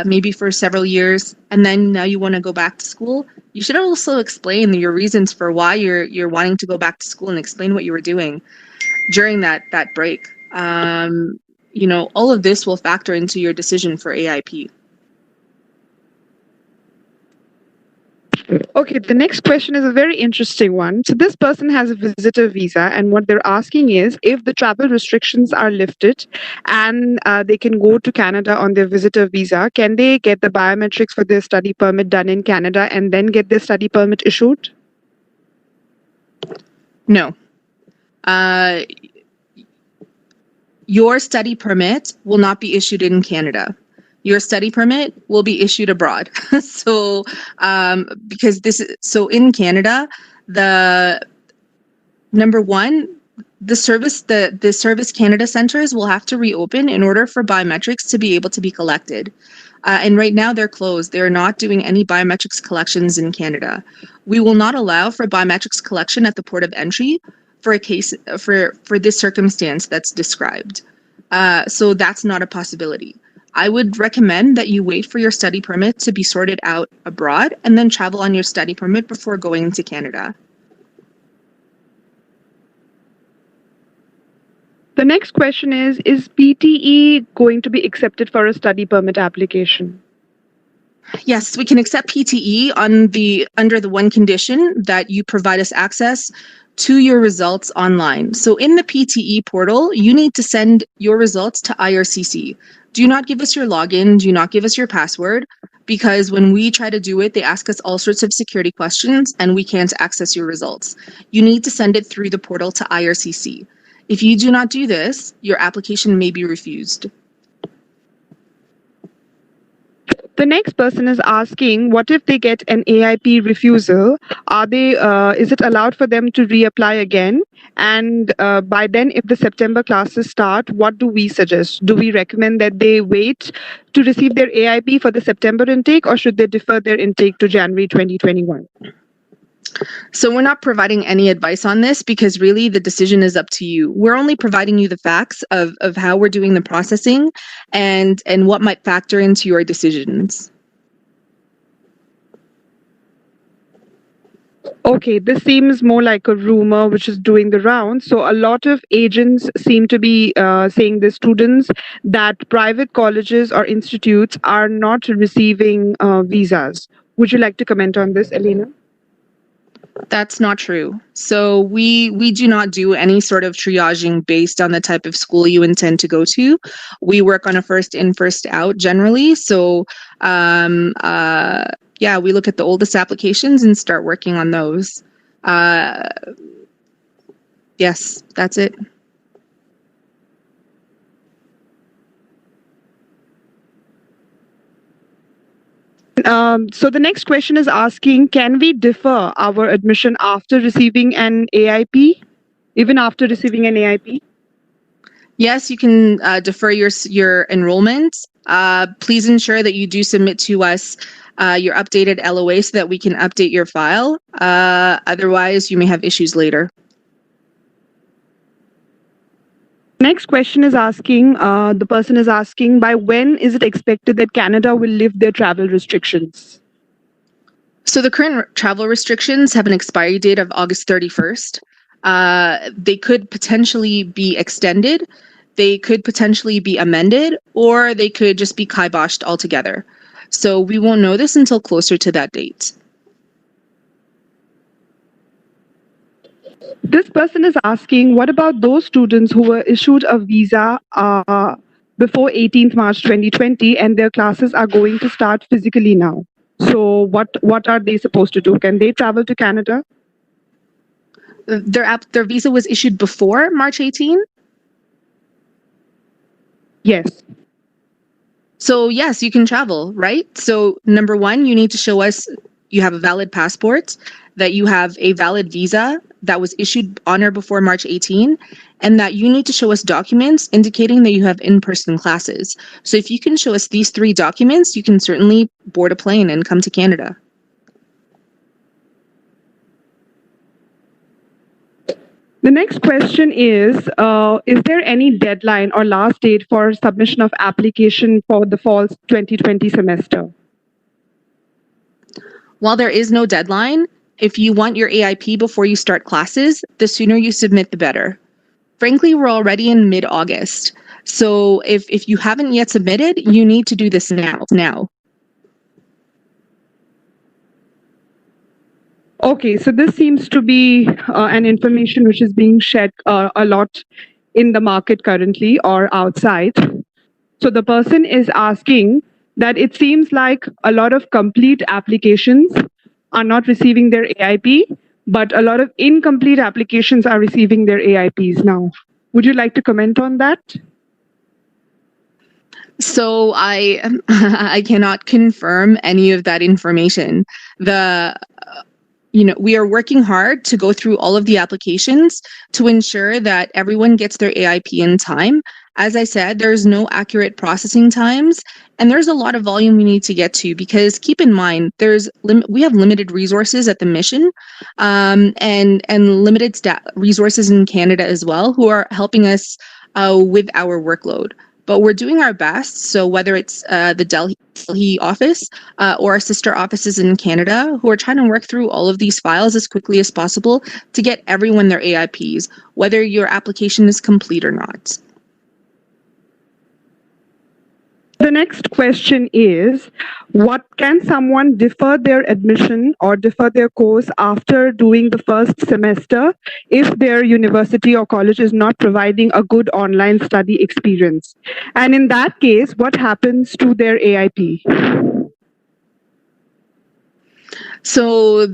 maybe for several years, and then now you want to go back to school, you should also explain your reasons for why you're wanting to go back to school and explain what you were doing during that break. All of this will factor into your decision for AIP. Okay, the next question is a very interesting one. So this person has a visitor visa, and what they're asking is if the travel restrictions are lifted and they can go to Canada on their visitor visa, can they get the biometrics for their study permit done in Canada and then get their study permit issued? No. Your study permit will not be issued in Canada. Your study permit will be issued abroad. So, in Canada, the number one, the Service Canada centers will have to reopen in order for biometrics to be able to be collected. And right now they're closed. They're not doing any biometrics collections in Canada. We will not allow for biometrics collection at the port of entry for a case for this circumstance that's described. So that's not a possibility. I would recommend that you wait for your study permit to be sorted out abroad and then travel on your study permit before going to Canada. The next question is PTE going to be accepted for a study permit application? Yes, we can accept PTE under the one condition that you provide us access to your results online. So in the PTE portal, you need to send your results to IRCC. Do not give us your login, do not give us your password, because when we try to do it, they ask us all sorts of security questions and we can't access your results. You need to send it through the portal to IRCC. If you do not do this, your application may be refused. The next person is asking, what if they get an AIP refusal? Is it allowed for them to reapply again? And by then, if the September classes start, what do we suggest? Do we recommend that they wait to receive their AIP for the September intake, or should they defer their intake to January 2021? So we're not providing any advice on this because really the decision is up to you. We're only providing you the facts of how we're doing the processing and what might factor into your decisions. Okay, this seems more like a rumor which is doing the rounds. So a lot of agents seem to be saying the students that private colleges or institutes are not receiving visas. Would you like to comment on this, Elena? That's not true. So we do not do any sort of triaging based on the type of school you intend to go to. We work on a first in, first out generally. So yeah, we look at the oldest applications and start working on those. Yes, that's it. So the next question is asking, can we defer our admission after receiving an AIP, even after receiving an AIP? Yes, you can defer your enrollment. Please ensure that you do submit to us your updated LOA so that we can update your file. Otherwise, you may have issues later. Next question is asking, the person is asking, by when is it expected that Canada will lift their travel restrictions? So the current travel restrictions have an expiry date of August 31st. They could potentially be extended, they could potentially be amended, or they could just be kiboshed altogether. So we won't know this until closer to that date. This person is asking, what about those students who were issued a visa before 18th March 2020 and their classes are going to start physically now? So what are they supposed to do? Can they travel to Canada? Their visa was issued before March 18? Yes. So yes, you can travel, right? So number one, you need to show us you have a valid passport, that you have a valid visa that was issued on or before March 18, and that you need to show us documents indicating that you have in-person classes. So if you can show us these three documents, you can certainly board a plane and come to Canada. The next question is there any deadline or last date for submission of application for the fall 2020 semester? While there is no deadline, if you want your AIP before you start classes, the sooner you submit, the better. Frankly, we're already in mid-August. So if you haven't yet submitted, you need to do this now. Okay, so this seems to be an information which is being shared a lot in the market currently or outside. So the person is asking that it seems like a lot of complete applications are not receiving their AIP, but a lot of incomplete applications are receiving their AIPs now. Would you like to comment on that? So I cannot confirm any of that information. We are working hard to go through all of the applications to ensure that everyone gets their AIP in time. As I said, there's no accurate processing times, and there's a lot of volume we need to get to, because keep in mind, we have limited resources at the mission, and limited resources in Canada as well, who are helping us with our workload. but we're doing our best. So whether it's the Delhi office or our sister offices in Canada, who are trying to work through all of these files as quickly as possible to get everyone their AIPs, whether your application is complete or not. The next question is, what can someone defer their admission or defer their course after doing the first semester if their university or college is not providing a good online study experience? And in that case, what happens to their AIP? So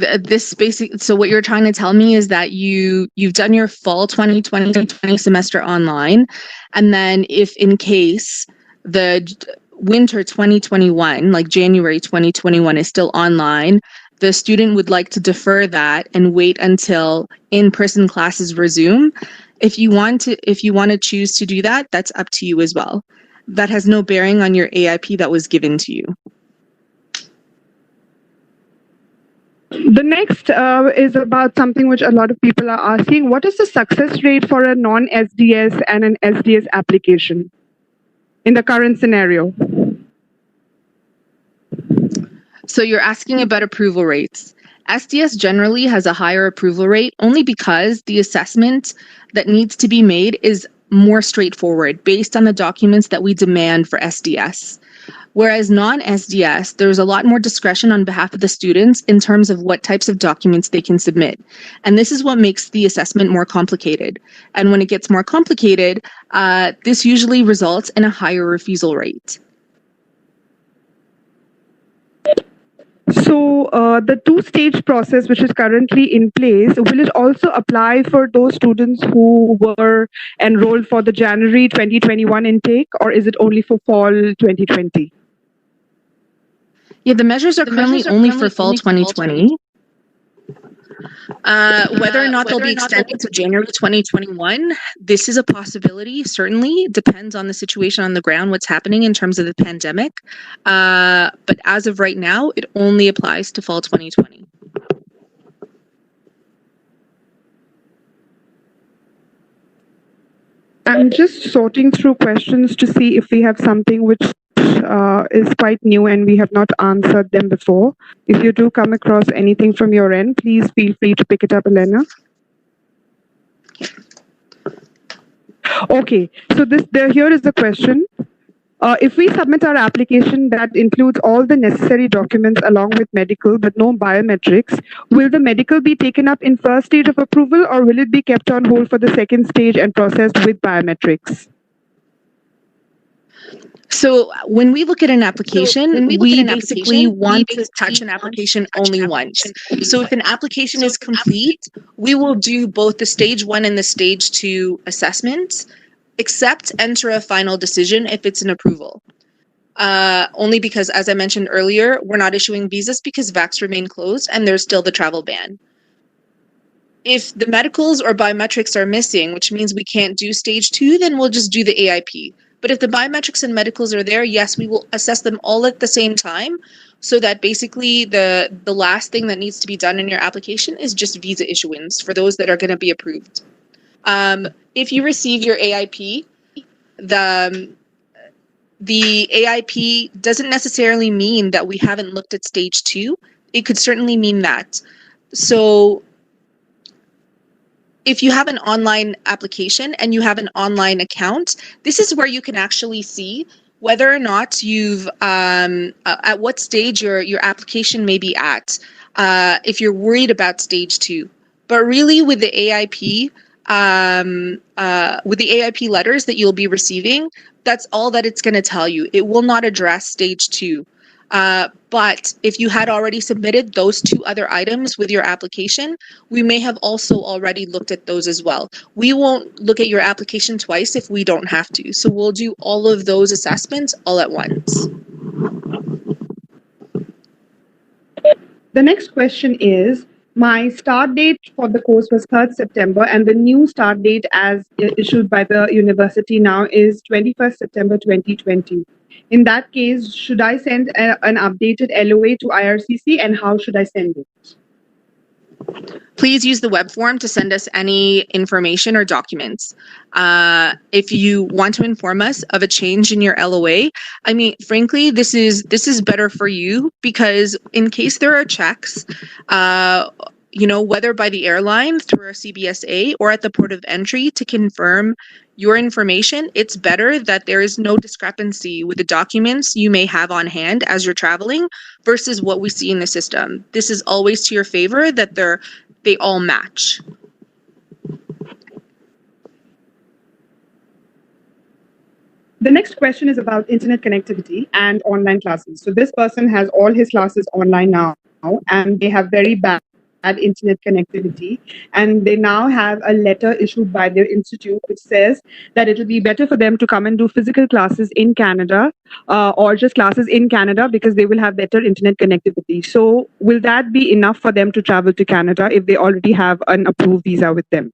so what you're trying to tell me is that you've done your fall 2020 semester online, and then if in case the winter 2021, like January 2021, is still online, the student would like to defer that and wait until in-person classes resume. If you want to choose to do that, that's up to you as well. That has no bearing on your AIP that was given to you. The next is about something which a lot of people are asking. What is the success rate for a non-SDS and an SDS application in the current scenario? So you're asking about approval rates. SDS generally has a higher approval rate only because the assessment that needs to be made is more straightforward based on the documents that we demand for SDS. Whereas non-SDS, there's a lot more discretion on behalf of the students in terms of what types of documents they can submit. And this is what makes the assessment more complicated. And when it gets more complicated, this usually results in a higher refusal rate. So the two-stage process which is currently in place, will it also apply for those students who were enrolled for the January 2021 intake, or is it only for fall 2020? Yeah, the measures are currently only for fall 2020. Whether or not they'll be extended to January 2021, this is a possibility, certainly. It depends on the situation on the ground, what's happening in terms of the pandemic. But as of right now, it only applies to fall 2020. I'm just sorting through questions to see if we have something which is quite new and we have not answered them before. If you do come across anything from your end, please feel free to pick it up, Elena. Okay, so here is the question. If we submit our application that includes all the necessary documents along with medical but no biometrics, will the medical be taken up in first stage of approval, or will it be kept on hold for the second stage and processed with biometrics? So when we look at an application, we basically want to touch an application only once. So if an application is complete, we will do both the stage 1 and the stage 2 assessments, except enter a final decision if it's an approval. Only because, as I mentioned earlier, we're not issuing visas because VACs remain closed and there's still the travel ban. If the medicals or biometrics are missing, which means we can't do stage 2, then we'll just do the AIP. But if the biometrics and medicals are there, yes, we will assess them all at the same time, so that basically the last thing that needs to be done in your application is just visa issuance for those that are going to be approved. If you receive your AIP, the AIP doesn't necessarily mean that we haven't looked at stage 2. It could certainly mean that. So if you have an online application and you have an online account, this is where you can actually see whether or not you've at what stage your application may be at, if you're worried about stage 2. But really, with the AIP letters that you'll be receiving, that's all that it's going to tell you. It will not address stage 2. But if you had already submitted those 2 other items with your application, we may have also already looked at those as well. We won't look at your application twice if we don't have to. So we'll do all of those assessments all at once. The next question is, my start date for the course was 3rd September, and the new start date as issued by the university now is 21st September 2020. In that case, should I send an updated LOA to IRCC, and how should I send it? Please use the web form to send us any information or documents. If you want to inform us of a change in your LOA, I mean, frankly, this is better for you, because in case there are checks, whether by the airline through our CBSA or at the port of entry to confirm your information, it's better that there is no discrepancy with the documents you may have on hand as you're traveling versus what we see in the system. This is always to your favor that they all match. The next question is about internet connectivity and online classes. So this person has all his classes online now, and they have very bad internet connectivity, and they now have a letter issued by their institute which says that it will be better for them to come and do physical classes in Canada, or just classes in Canada, because they will have better internet connectivity. So will that be enough for them to travel to Canada if they already have an approved visa with them?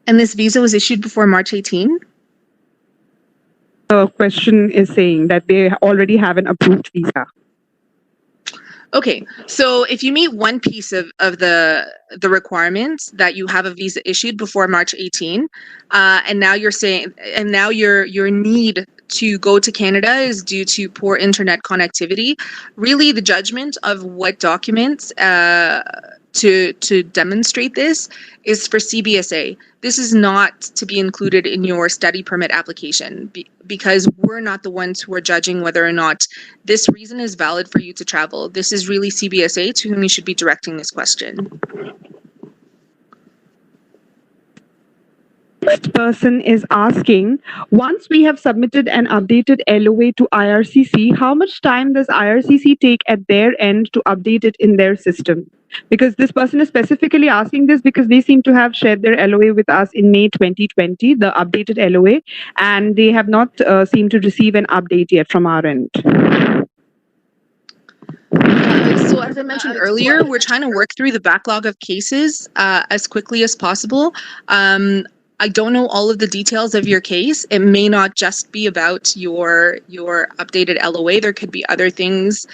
And this visa was issued before March 18? The question is saying that they already have an approved visa. Okay, so if you meet one piece of the requirements, that you have a visa issued before March 18, and now you're saying, and now your need to go to Canada is due to poor internet connectivity, really the judgment of what documents to demonstrate this is for CBSA. This is not to be included in your study permit application, because we're not the ones who are judging whether or not this reason is valid for you to travel. This is really CBSA to whom you should be directing this question. Next person is asking, once we have submitted an updated LOA to IRCC, how much time does IRCC take at their end to update it in their system? Because this person is specifically asking this because they seem to have shared their LOA with us in May 2020, the updated LOA, and they have not seemed to receive an update yet from our end. So as I mentioned earlier, we're trying to work through the backlog of cases as quickly as possible. I don't know all of the details of your case. It may not just be about your updated LOA. There could be other things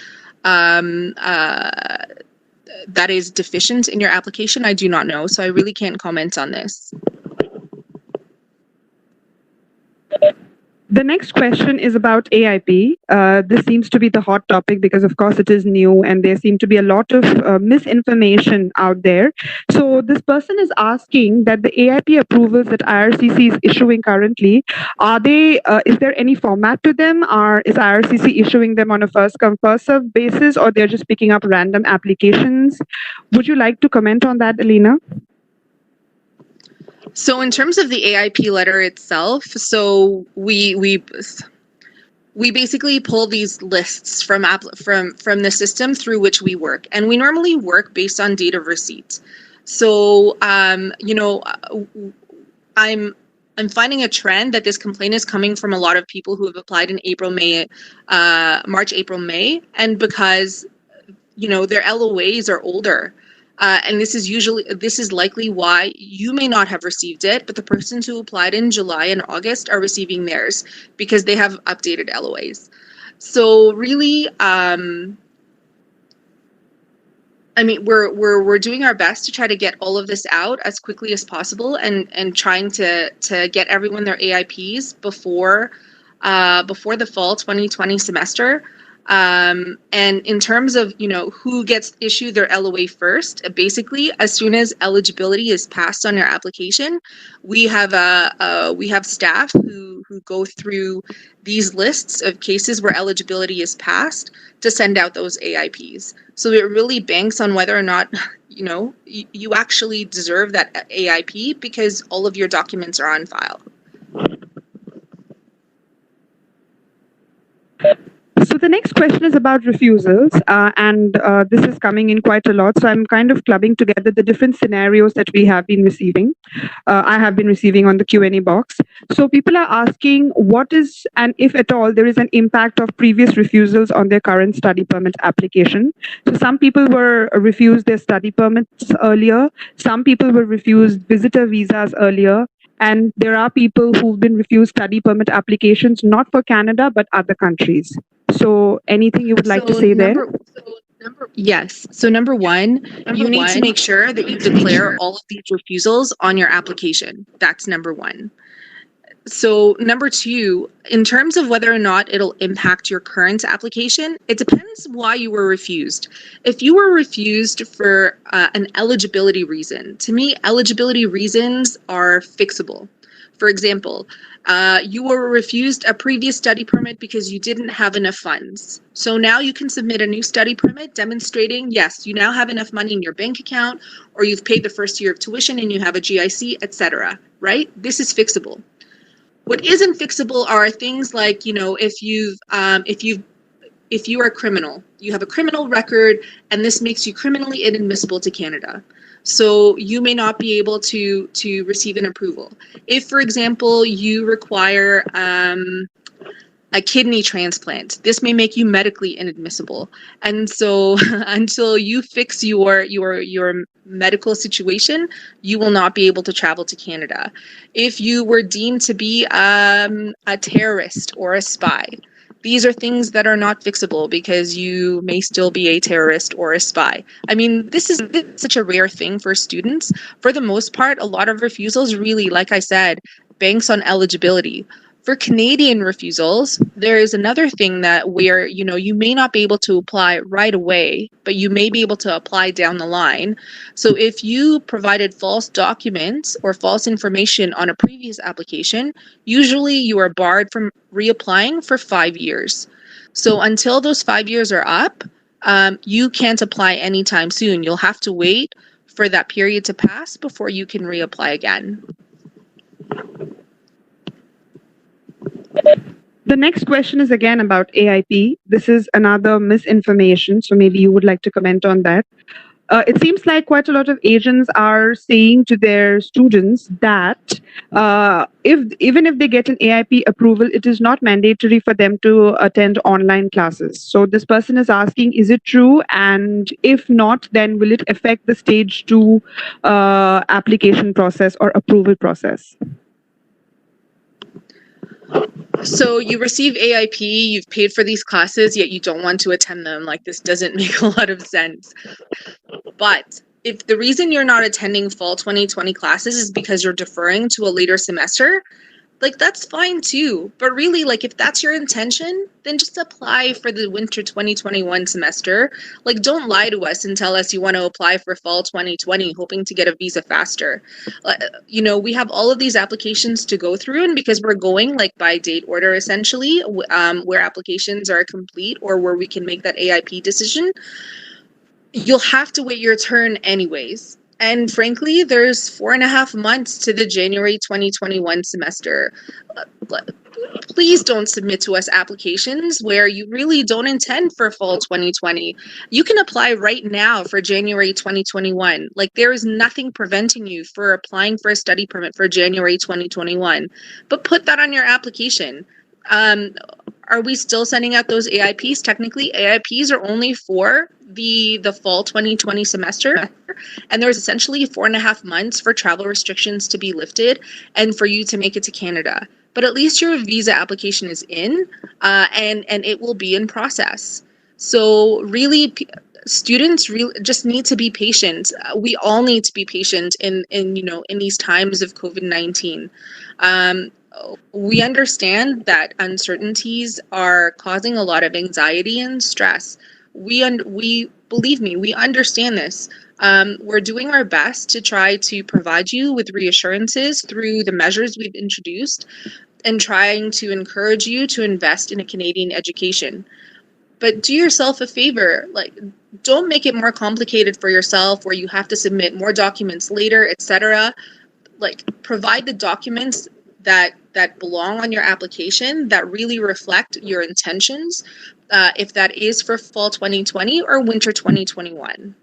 that is deficient in your application. I do not know, so I really can't comment on this. The next question is about AIP. This seems to be the hot topic because, of course, it is new and there seem to be a lot of misinformation out there. So this person is asking that the AIP approvals that IRCC is issuing currently, are they? Is there any format to them? Or is IRCC issuing them on a first-come, first-served basis, or they're just picking up random applications? Would you like to comment on that, Alina? So in terms of the AIP letter itself, so we basically pull these lists from the system through which we work, and we normally work based on date of receipt. So I'm finding a trend that this complaint is coming from a lot of people who have applied in March, April, May, and because their LOAs are older. And this is likely why you may not have received it, but the persons who applied in July and August are receiving theirs because they have updated LOAs. So really, we're doing our best to try to get all of this out as quickly as possible, and trying to get everyone their AIPs before the fall 2020 semester. And in terms of who gets issued their LOA first, basically as soon as eligibility is passed on your application, we have staff who go through these lists of cases where eligibility is passed to send out those AIPs. So it really banks on whether or not you actually deserve that AIP because all of your documents are on file. So the next question is about refusals, and this is coming in quite a lot. So I'm kind of clubbing together the different scenarios that we have been receiving. I have been receiving on the Q&A box. So people are asking what is, and if at all, there is an impact of previous refusals on their current study permit application. So some people were refused their study permits earlier. Some people were refused visitor visas earlier. And there are people who've been refused study permit applications, not for Canada, but other countries. So anything you would like to say there? Yes. So number one, you need to make sure that you declare all of these refusals on your application. That's number one. So number two, in terms of whether or not it'll impact your current application, it depends why you were refused. If you were refused for an eligibility reason, to me, eligibility reasons are fixable. For example, you were refused a previous study permit because you didn't have enough funds. So now you can submit a new study permit demonstrating, yes, you now have enough money in your bank account, or you've paid the first year of tuition and you have a GIC, etc. Right? This is fixable. What isn't fixable are things like, if you are a criminal, you have a criminal record, and this makes you criminally inadmissible to Canada. So you may not be able to receive an approval. If, for example, you require a kidney transplant, this may make you medically inadmissible. And so until you fix your medical situation, you will not be able to travel to Canada. If you were deemed to be a terrorist or a spy, these are things that are not fixable because you may still be a terrorist or a spy. I mean, this is such a rare thing for students. For the most part, a lot of refusals really, like I said, banks on eligibility. For Canadian refusals, there is another thing that where, you may not be able to apply right away, but you may be able to apply down the line. So if you provided false documents or false information on a previous application, usually you are barred from reapplying for 5 years. So until those 5 years are up, you can't apply anytime soon. You'll have to wait for that period to pass before you can reapply again. The next question is again about AIP. This is another misinformation, so maybe you would like to comment on that. It seems like quite a lot of agents are saying to their students that even if they get an AIP approval, it is not mandatory for them to attend online classes. So this person is asking, is it true? And if not, then will it affect the stage 2 application process or approval process? So you receive AIP, you've paid for these classes, yet you don't want to attend them. Like, this doesn't make a lot of sense. But if the reason you're not attending fall 2020 classes is because you're deferring to a later semester, like, that's fine too. But really, like, if that's your intention, then just apply for the winter 2021 semester. Like, don't lie to us and tell us you want to apply for fall 2020, hoping to get a visa faster. We have all of these applications to go through, and because we're going like by date order, essentially, where applications are complete or where we can make that AIP decision, you'll have to wait your turn anyways. And frankly, there's 4.5 months to the January 2021 semester. Please don't submit to us applications where you really don't intend for fall 2020. You can apply right now for January 2021. Like, there is nothing preventing you for applying for a study permit for January 2021. But put that on your application. Are we still sending out those AIPs? Technically, AIPs are only for the fall 2020 semester, and there's essentially 4.5 months for travel restrictions to be lifted and for you to make it to Canada. But at least your visa application is in, and it will be in process. So really, students really just need to be patient. We all need to be patient in these times of COVID-19. We understand that uncertainties are causing a lot of anxiety and stress. Believe me, we understand this. We're doing our best to try to provide you with reassurances through the measures we've introduced and trying to encourage you to invest in a Canadian education. But do yourself a favor, like, don't make it more complicated for yourself where you have to submit more documents later, etc. Like, provide the documents that belong on your application that really reflect your intentions, if that is for fall 2020 or winter 2021.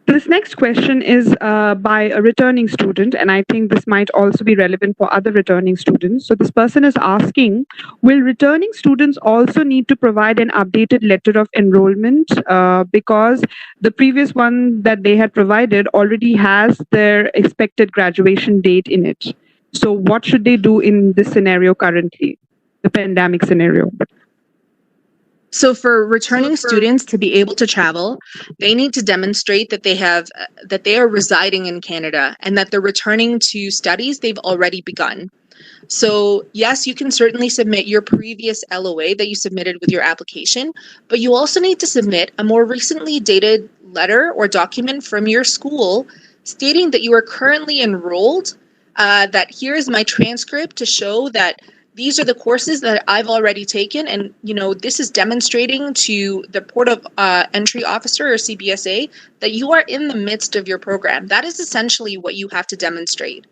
This next question is by a returning student, and I think this might also be relevant for other returning students. So this person is asking, will returning students also need to provide an updated letter of enrollment because the previous one that they had provided already has their expected graduation date in it? So what should they do in this scenario currently, the pandemic scenario? So for returning students to be able to travel, they need to demonstrate that they are residing in Canada and that they're returning to studies they've already begun. So yes, you can certainly submit your previous LOA that you submitted with your application, but you also need to submit a more recently dated letter or document from your school stating that you are currently enrolled, that here's my transcript to show that these are the courses that I've already taken, and this is demonstrating to the Port of Entry Officer or CBSA that you are in the midst of your program. That is essentially what you have to demonstrate.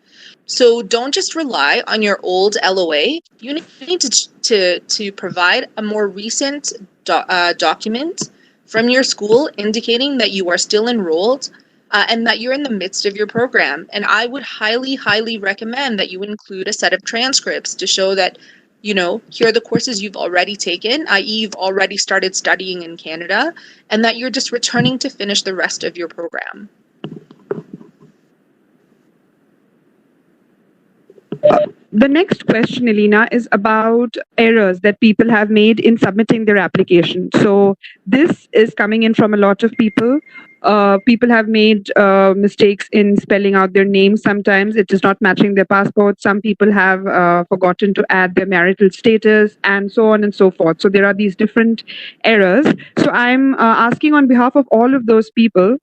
So don't just rely on your old LOA. You need to provide a more recent document from your school indicating that you are still enrolled and that you're in the midst of your program. And I would highly, highly recommend that you include a set of transcripts to show that, here are the courses you've already taken, i.e. you've already started studying in Canada, and that you're just returning to finish the rest of your program. The next question, Elena, is about errors that people have made in submitting their application. So this is coming in from a lot of people. People have made mistakes in spelling out their names. Sometimes it is not matching their passport. Some people have forgotten to add their marital status, and so on and so forth. So there are these different errors. So I'm asking on behalf of all of those people,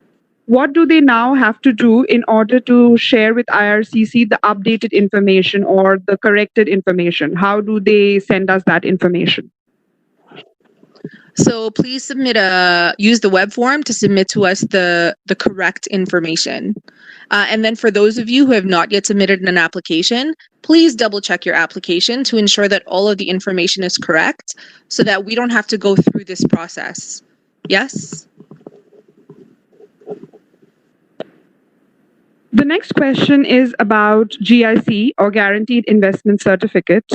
what do they now have to do in order to share with IRCC the updated information or the corrected information? How do they send us that information? So please use the web form to submit to us the correct information. And then for those of you who have not yet submitted an application, please double check your application to ensure that all of the information is correct so that we don't have to go through this process. Yes? The next question is about GIC or Guaranteed Investment Certificate.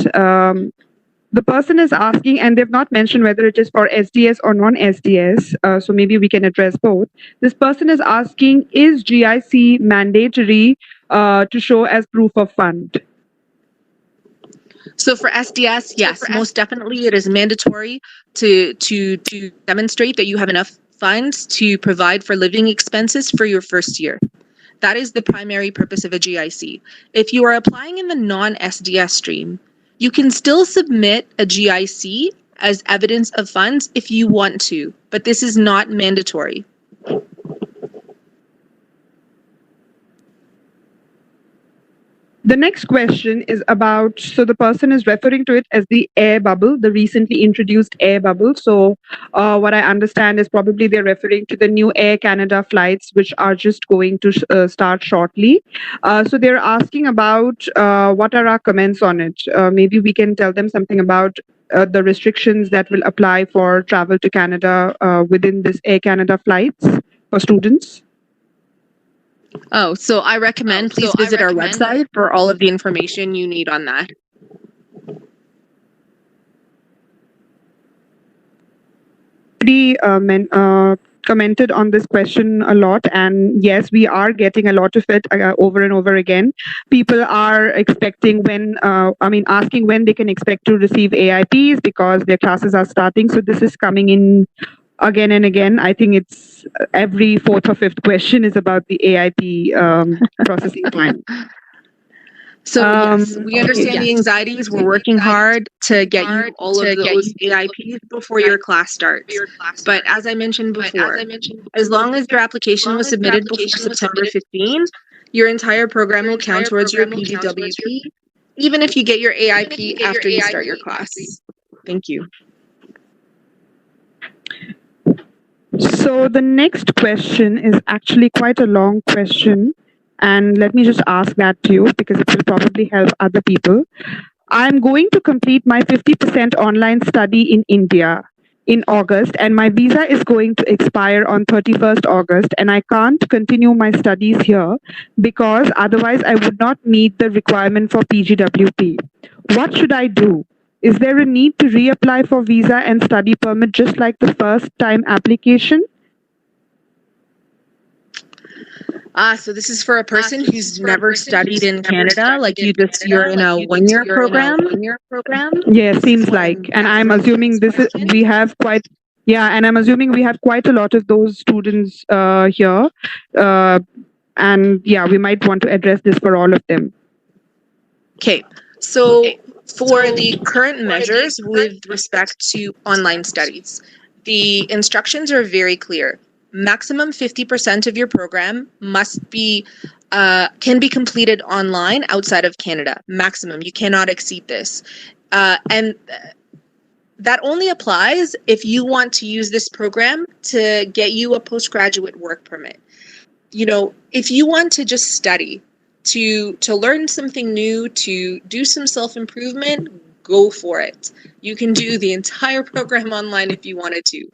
The person is asking, and they've not mentioned whether it is for SDS or non-SDS, so maybe we can address both. This person is asking, is GIC mandatory to show as proof of fund? So for SDS, yes, most definitely it is mandatory to demonstrate that you have enough funds to provide for living expenses for your first year. That is the primary purpose of a GIC. If you are applying in the non-SDS stream, you can still submit a GIC as evidence of funds if you want to, but this is not mandatory. The next question is about, so the person is referring to it as the air bubble, the recently introduced air bubble. So what I understand is probably they're referring to the new Air Canada flights, which are just going to start shortly. So they're asking about what are our comments on it. Maybe we can tell them something about the restrictions that will apply for travel to Canada within this Air Canada flights for students. Oh, so I recommend please visit our website for all of the information you need on that. Commented on this question a lot, and yes, we are getting a lot of it over and over again. People are expecting asking when they can expect to receive AIPs because their classes are starting. So this is coming in again and again. I think it's every fourth or fifth question is about the AIP processing time. So yes, we understand the anxieties. We're working hard to get you all of those AIPs before your class starts. But as I mentioned before, as long as your application was submitted before September 15, your entire program will count towards your PGWP, even if you get your AIP after you start your class. Thank you. So the next question is actually quite a long question. And let me just ask that to you because it will probably help other people. I'm going to complete my 50% online study in India in August, and my visa is going to expire on 31st August, and I can't continue my studies here because otherwise I would not meet the requirement for PGWP. What should I do? Is there a need to reapply for visa and study permit just like the first time application? So this is for a person who's never studied in Canada, like you're in a one-year program. Yeah, seems like. And I'm assuming we have quite, and I'm assuming we have quite a lot of those students here. And yeah, we might want to address this for all of them. Okay, so for the current measures with respect to online studies, the instructions are very clear. Maximum 50% of your program must be can be completed online outside of Canada. Maximum, you cannot exceed this, and that only applies if you want to use this program to get you a postgraduate work permit. You know, if you want to just study, to learn something new, to do some self-improvement, go for it. You can do the entire program online if you wanted to,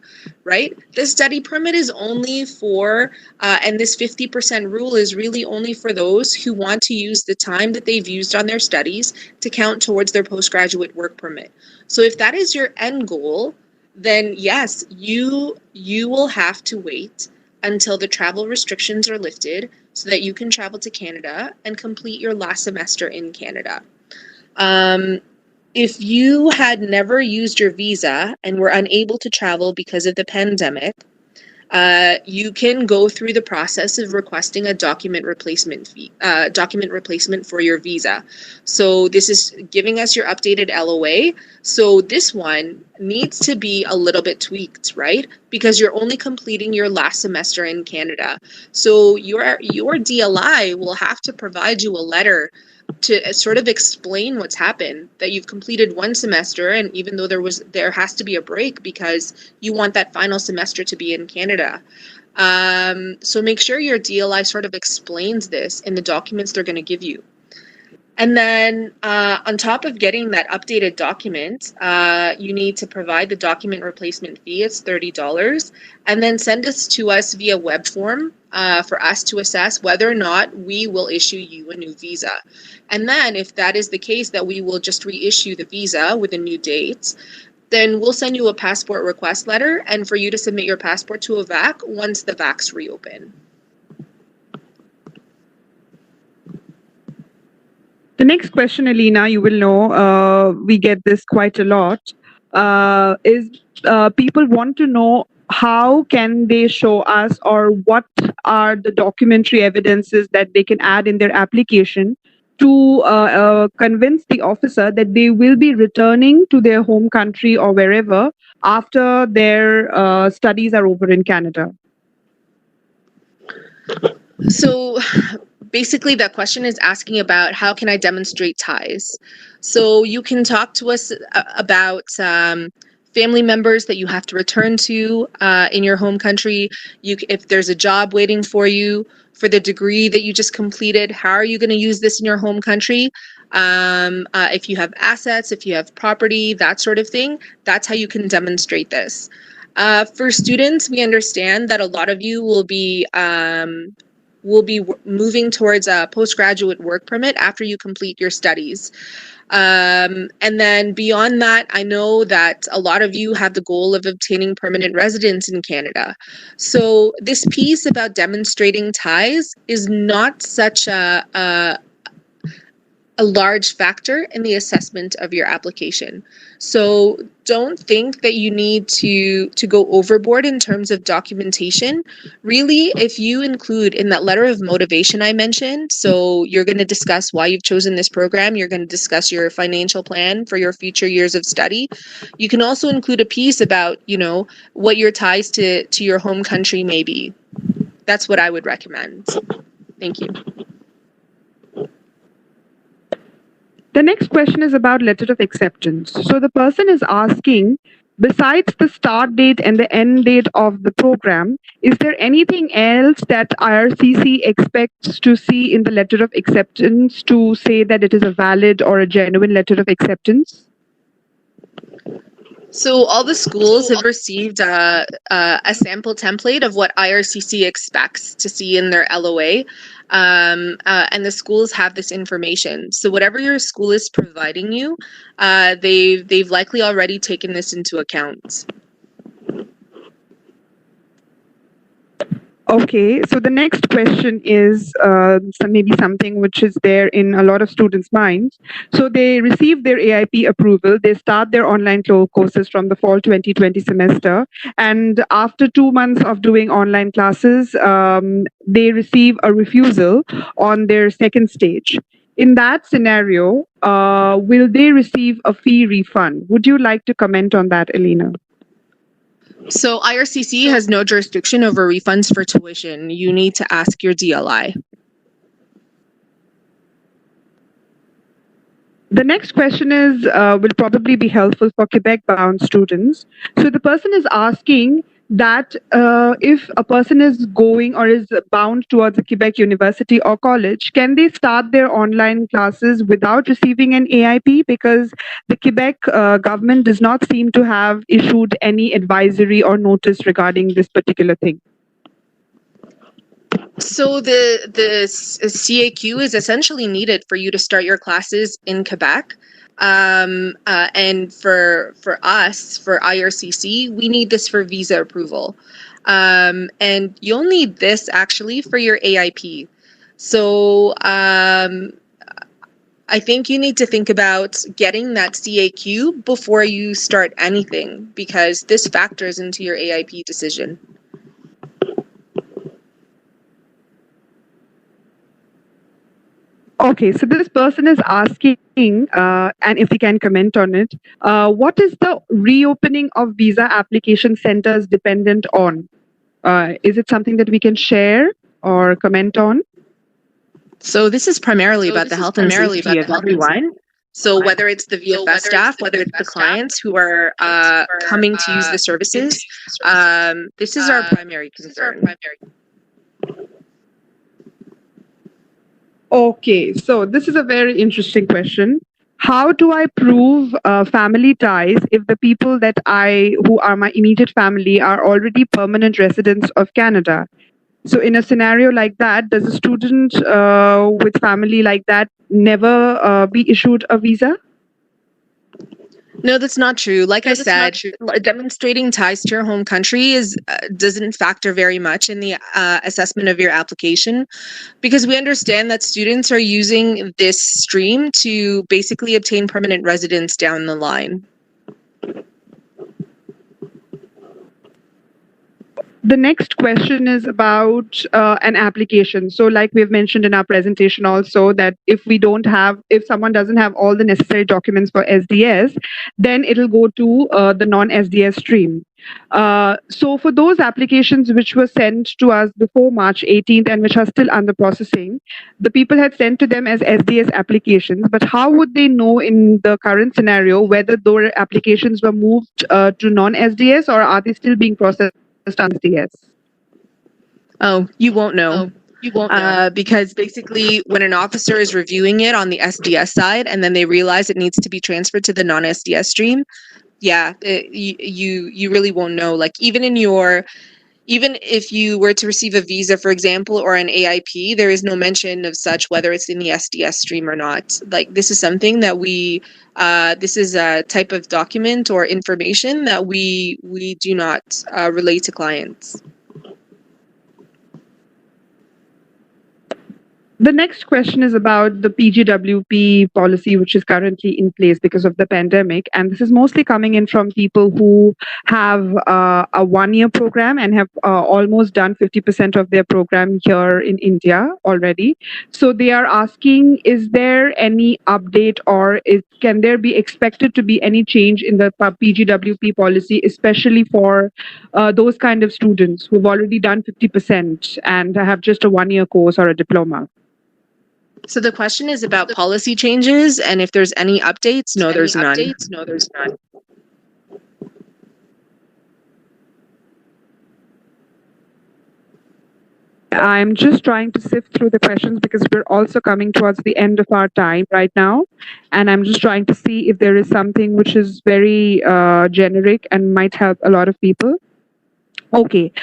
right? The study permit is only for, and this 50% rule is really only for those who want to use the time that they've used on their studies to count towards their postgraduate work permit. So if that is your end goal, then yes, you will have to wait until the travel restrictions are lifted so that you can travel to Canada and complete your last semester in Canada. If you had never used your visa and were unable to travel because of the pandemic, you can go through the process of requesting a document replacement for your visa. So this is giving us your updated LOA. So this one needs to be a little bit tweaked, right? Because you're only completing your last semester in Canada. So your DLI will have to provide you a letter to sort of explain what's happened, that you've completed one semester, and even though there has to be a break because you want that final semester to be in Canada. So make sure your DLI sort of explains this in the documents they're going to give you. And then on top of getting that updated document, you need to provide the document replacement fee. It's $30. And then send this to us via web form for us to assess whether or not we will issue you a new visa. And then if that is the case, that we will just reissue the visa with a new date, then we'll send you a passport request letter and for you to submit your passport to a VAC once the VACs reopen. The next question, Alina, you will know, we get this quite a lot, is people want to know how can they show us, or what are the documentary evidences that they can add in their application to convince the officer that they will be returning to their home country or wherever after their studies are over in Canada. So basically that question is asking about how can I demonstrate ties. So you can talk to us about family members that you have to return to in your home country. If there's a job waiting for you, for the degree that you just completed, how are you going to use this in your home country? If you have assets, if you have property, that sort of thing, that's how you can demonstrate this. For students, we understand that a lot of you will be moving towards a postgraduate work permit after you complete your studies. And then beyond that, I know that a lot of you have the goal of obtaining permanent residence in Canada. So this piece about demonstrating ties is not such a large factor in the assessment of your application. So don't think that you need to go overboard in terms of documentation. Really, if you include in that letter of motivation I mentioned, so you're going to discuss why you've chosen this program, you're going to discuss your financial plan for your future years of study. You can also include a piece about, you know, what your ties to your home country may be. That's what I would recommend. Thank you. The next question is about letter of acceptance. So the person is asking, besides the start date and the end date of the program, is there anything else that IRCC expects to see in the letter of acceptance to say that it is a valid or a genuine letter of acceptance? So all the schools have received a sample template of what IRCC expects to see in their LOA, and the schools have this information. So whatever your school is providing you, they've likely already taken this into account. Okay, so the next question is maybe something which is there in a lot of students' minds. So they receive their AIP approval, they start their online courses from the fall 2020 semester, and after 2 months of doing online classes, they receive a refusal on their second stage. In that scenario, will they receive a fee refund? Would you like to comment on that, Elena? So IRCC has no jurisdiction over refunds for tuition. You need to ask your DLI. The next question is will probably be helpful for Quebec-bound students. So the person is asking that if a person is going or is bound towards a Quebec university or college, can they start their online classes without receiving an AIP? Because the Quebec government does not seem to have issued any advisory or notice regarding this particular thing. So the CAQ is essentially needed for you to start your classes in Quebec. And for us, for IRCC, we need this for visa approval. And you'll need this actually for your AIP. So I think you need to think about getting that CAQ before you start anything, because this factors into your AIP decision. Okay, so this person is asking, and if we can comment on it, what is the reopening of visa application centers dependent on? Is it something that we can share or comment on? So this is primarily about the health and safety of everyone. So whether it's the VFS staff, whether it's the clients who are coming to use the services, this is our primary concern. Okay, so this is a very interesting question. How do I prove family ties if the people that who are my immediate family are already permanent residents of Canada? So in a scenario like that, does a student with family like that never be issued a visa? No, that's not true. Like I said, demonstrating ties to your home country doesn't factor very much in the assessment of your application, because we understand that students are using this stream to basically obtain permanent residence down the line. The next question is about an application. So like we've mentioned in our presentation also, that if someone doesn't have all the necessary documents for SDS, then it'll go to the non-SDS stream. So for those applications which were sent to us before March 18th and which are still under processing, the people had sent to them as SDS applications, but how would they know in the current scenario whether those applications were moved to non-SDS, or are they still being processed on SDS? Oh, you won't know. Because basically when an officer is reviewing it on the SDS side and then they realize it needs to be transferred to the non-SDS stream, you really won't know. Like even if you were to receive a visa, for example, or an AIP, there is no mention of such, whether it's in the SDS stream or not. Like this is something that this is a type of document or information that we do not relate to clients. The next question is about the PGWP policy, which is currently in place because of the pandemic. And this is mostly coming in from people who have a 1-year program and have almost done 50% of their program here in India already. So they are asking, is there any update, or can there be expected to be any change in the PGWP policy, especially for those kind of students who've already done 50% and have just a 1-year course or a diploma? So the question is about policy changes and if there's any updates. No, there's none. I'm just trying to sift through the questions because we're also coming towards the end of our time right now. And I'm just trying to see if there is something which is very generic and might help a lot of people. Okay,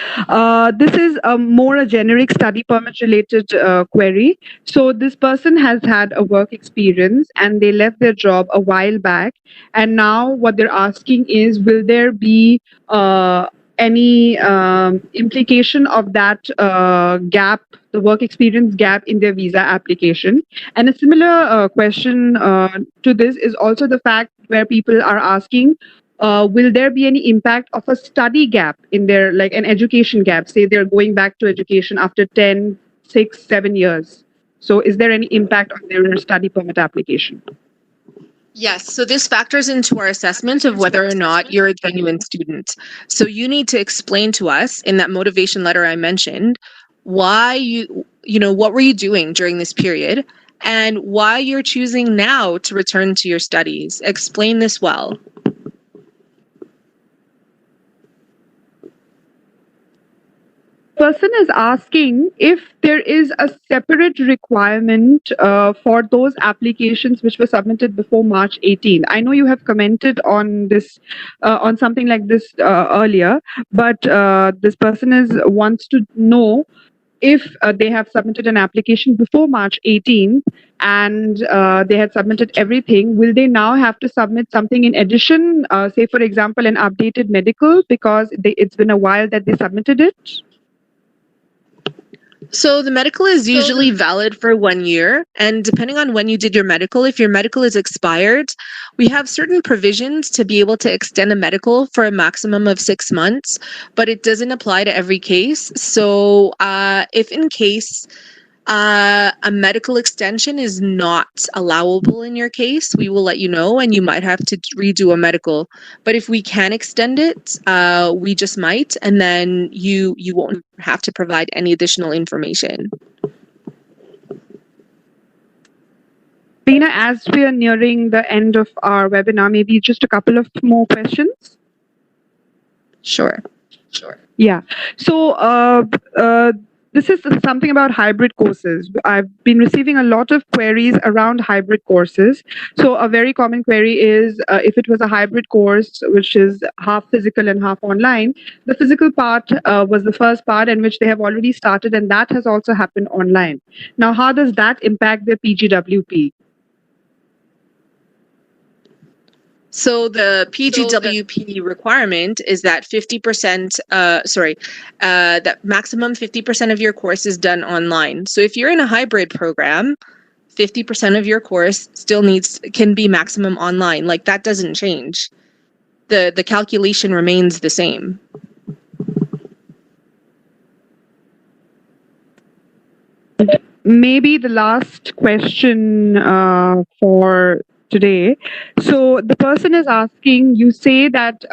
this is more a generic study permit related query. So this person has had a work experience and they left their job a while back. And now what they're asking is, will there be any implication of that gap, the work experience gap in their visa application. And a similar question to this is also the fact where people are asking, will there be any impact of a study gap in their, like an education gap? Say they're going back to education after 10, 6, 7 years. So is there any impact on their study permit application? Yes, so this factors into our assessment of whether or not you're a genuine student. So you need to explain to us in that motivation letter I mentioned why what were you doing during this period and why you're choosing now to return to your studies. Explain this well. Person is asking if there is a separate requirement for those applications which were submitted before March 18th. I know you have commented on this, on something like this earlier, but this person wants to know if they have submitted an application before March 18th and they had submitted everything, will they now have to submit something in addition, say for example an updated medical, because it's been a while that they submitted it? So the medical is usually valid for 1 year, and depending on when you did your medical, if your medical is expired, we have certain provisions to be able to extend a medical for a maximum of 6 months, but it doesn't apply to every case. So if in case a medical extension is not allowable in your case, we will let you know and you might have to redo a medical. But if we can extend it, we just might, and then you won't have to provide any additional information. Lena, as we are nearing the end of our webinar, maybe just a couple of more questions? Sure. Yeah. So this is something about hybrid courses. I've been receiving a lot of queries around hybrid courses. So a very common query is if it was a hybrid course, which is half physical and half online, the physical part was the first part in which they have already started, and that has also happened online. Now, how does that impact their PGWP? So the PGWP requirement is that 50%, that maximum 50% of your course is done online. So if you're in a hybrid program, 50% of your course still can be maximum online. Like, that doesn't change. The calculation remains the same. Maybe the last question for today. So the person is asking, you say that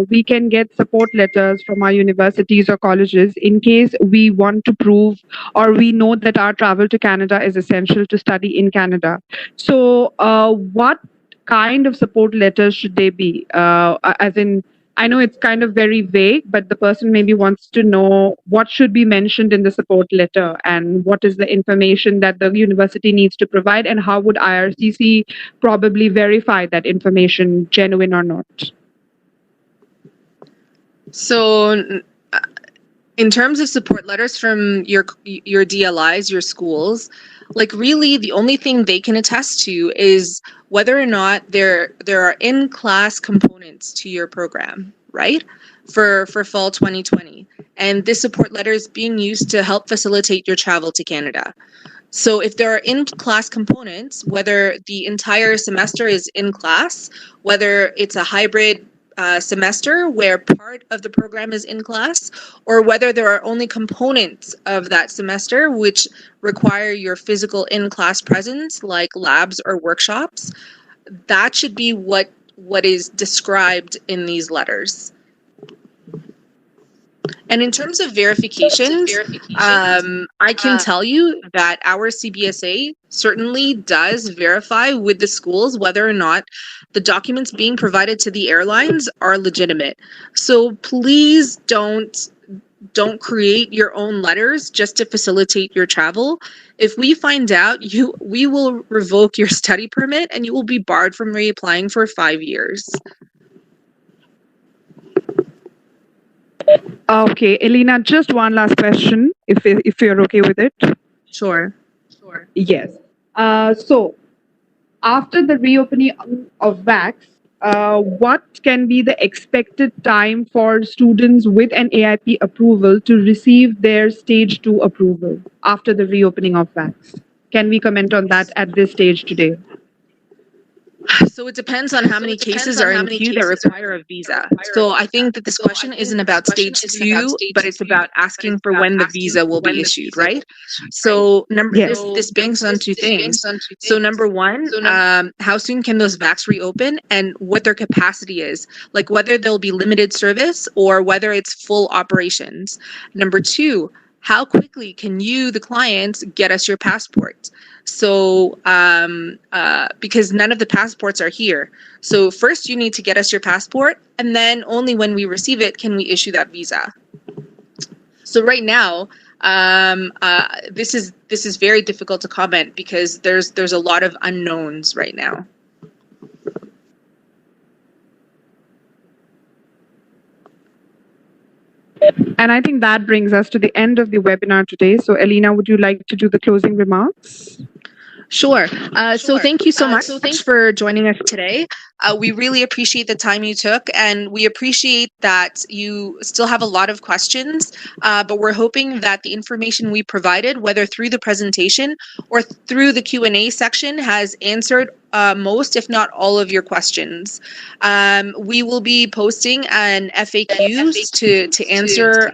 we can get support letters from our universities or colleges in case we want to prove or we know that our travel to Canada is essential to study in Canada. So what kind of support letters should they be? As in, I know it's kind of very vague, but the person maybe wants to know what should be mentioned in the support letter and what is the information that the university needs to provide, and how would IRCC probably verify that information genuine or not? So in terms of support letters from your DLIs, your schools, like, really the only thing they can attest to is whether or not there are in-class components to your program, right? For fall 2020. And this support letter is being used to help facilitate your travel to Canada. So if there are in-class components, whether the entire semester is in class, whether it's a hybrid semester where part of the program is in class, or whether there are only components of that semester which require your physical in-class presence, like labs or workshops, that should be what is described in these letters. And in terms of verifications, I can tell you that our CBSA certainly does verify with the schools whether or not the documents being provided to the airlines are legitimate. So please don't create your own letters just to facilitate your travel. If we find out, we will revoke your study permit and you will be barred from reapplying for 5 years. Okay, Elena, just one last question, if you're okay with it. Sure. Yes. So after the reopening of VAX, what can be the expected time for students with an AIP approval to receive their stage 2 approval after the reopening of VACs? Can we comment on that at this stage today? So it depends on how many cases are in queue that require a visa. So I think that this question isn't about stage 2, but it's about asking for when the visa will be issued, right? So this banks on two things. So number one, how soon can those VACs reopen and what their capacity is, like whether there'll be limited service or whether it's full operations. Number two, how quickly can you, the client, get us your passport? So, because none of the passports are here. So first you need to get us your passport, and then only when we receive it can we issue that visa. So right now, this is very difficult to comment because there's a lot of unknowns right now. And I think that brings us to the end of the webinar today. So Elena, would you like to do the closing remarks? Sure. So thank you so much for joining us today. We really appreciate the time you took, and we appreciate that you still have a lot of questions, but we're hoping that the information we provided, whether through the presentation or through the Q&A section, has answered most, if not all, of your questions. We will be posting an FAQs to answer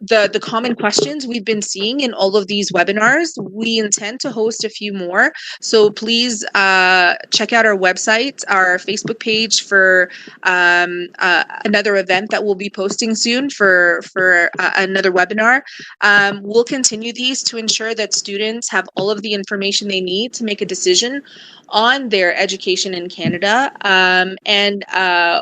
the common questions we've been seeing in all of these webinars. We intend to host a few more, so please check out our website, our Facebook page for another event that we'll be posting soon for another webinar. We'll continue these to ensure that students have all of the information they need to make a decision on their education in Canada. And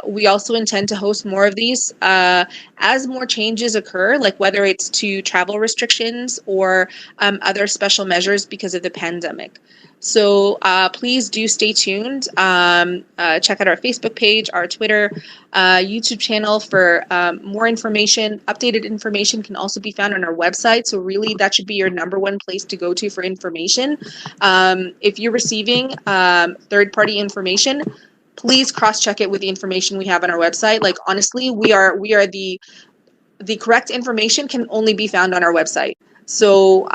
we also intend to host more of these as more changes occur, like whether it's to travel restrictions or other special measures because of the pandemic. So please do stay tuned. Check out our Facebook page, our Twitter, YouTube channel for more information. Updated information can also be found on our website. So really, that should be your #1 place to go to for information. If you're receiving third-party information, please cross-check it with the information we have on our website. Like honestly, we are the correct information can only be found on our website. So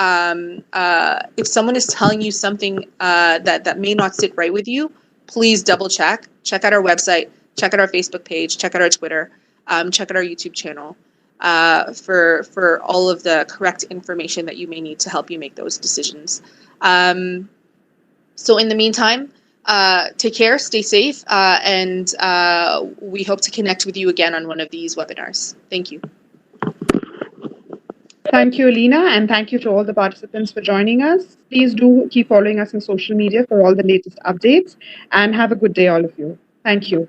if someone is telling you something that may not sit right with you, please double check. Check out our website, check out our Facebook page, check out our Twitter, check out our YouTube channel for all of the correct information that you may need to help you make those decisions. So in the meantime, take care, stay safe, and we hope to connect with you again on one of these webinars. Thank you. Thank you, Alina, and thank you to all the participants for joining us. Please do keep following us on social media for all the latest updates, and have a good day, all of you. Thank you.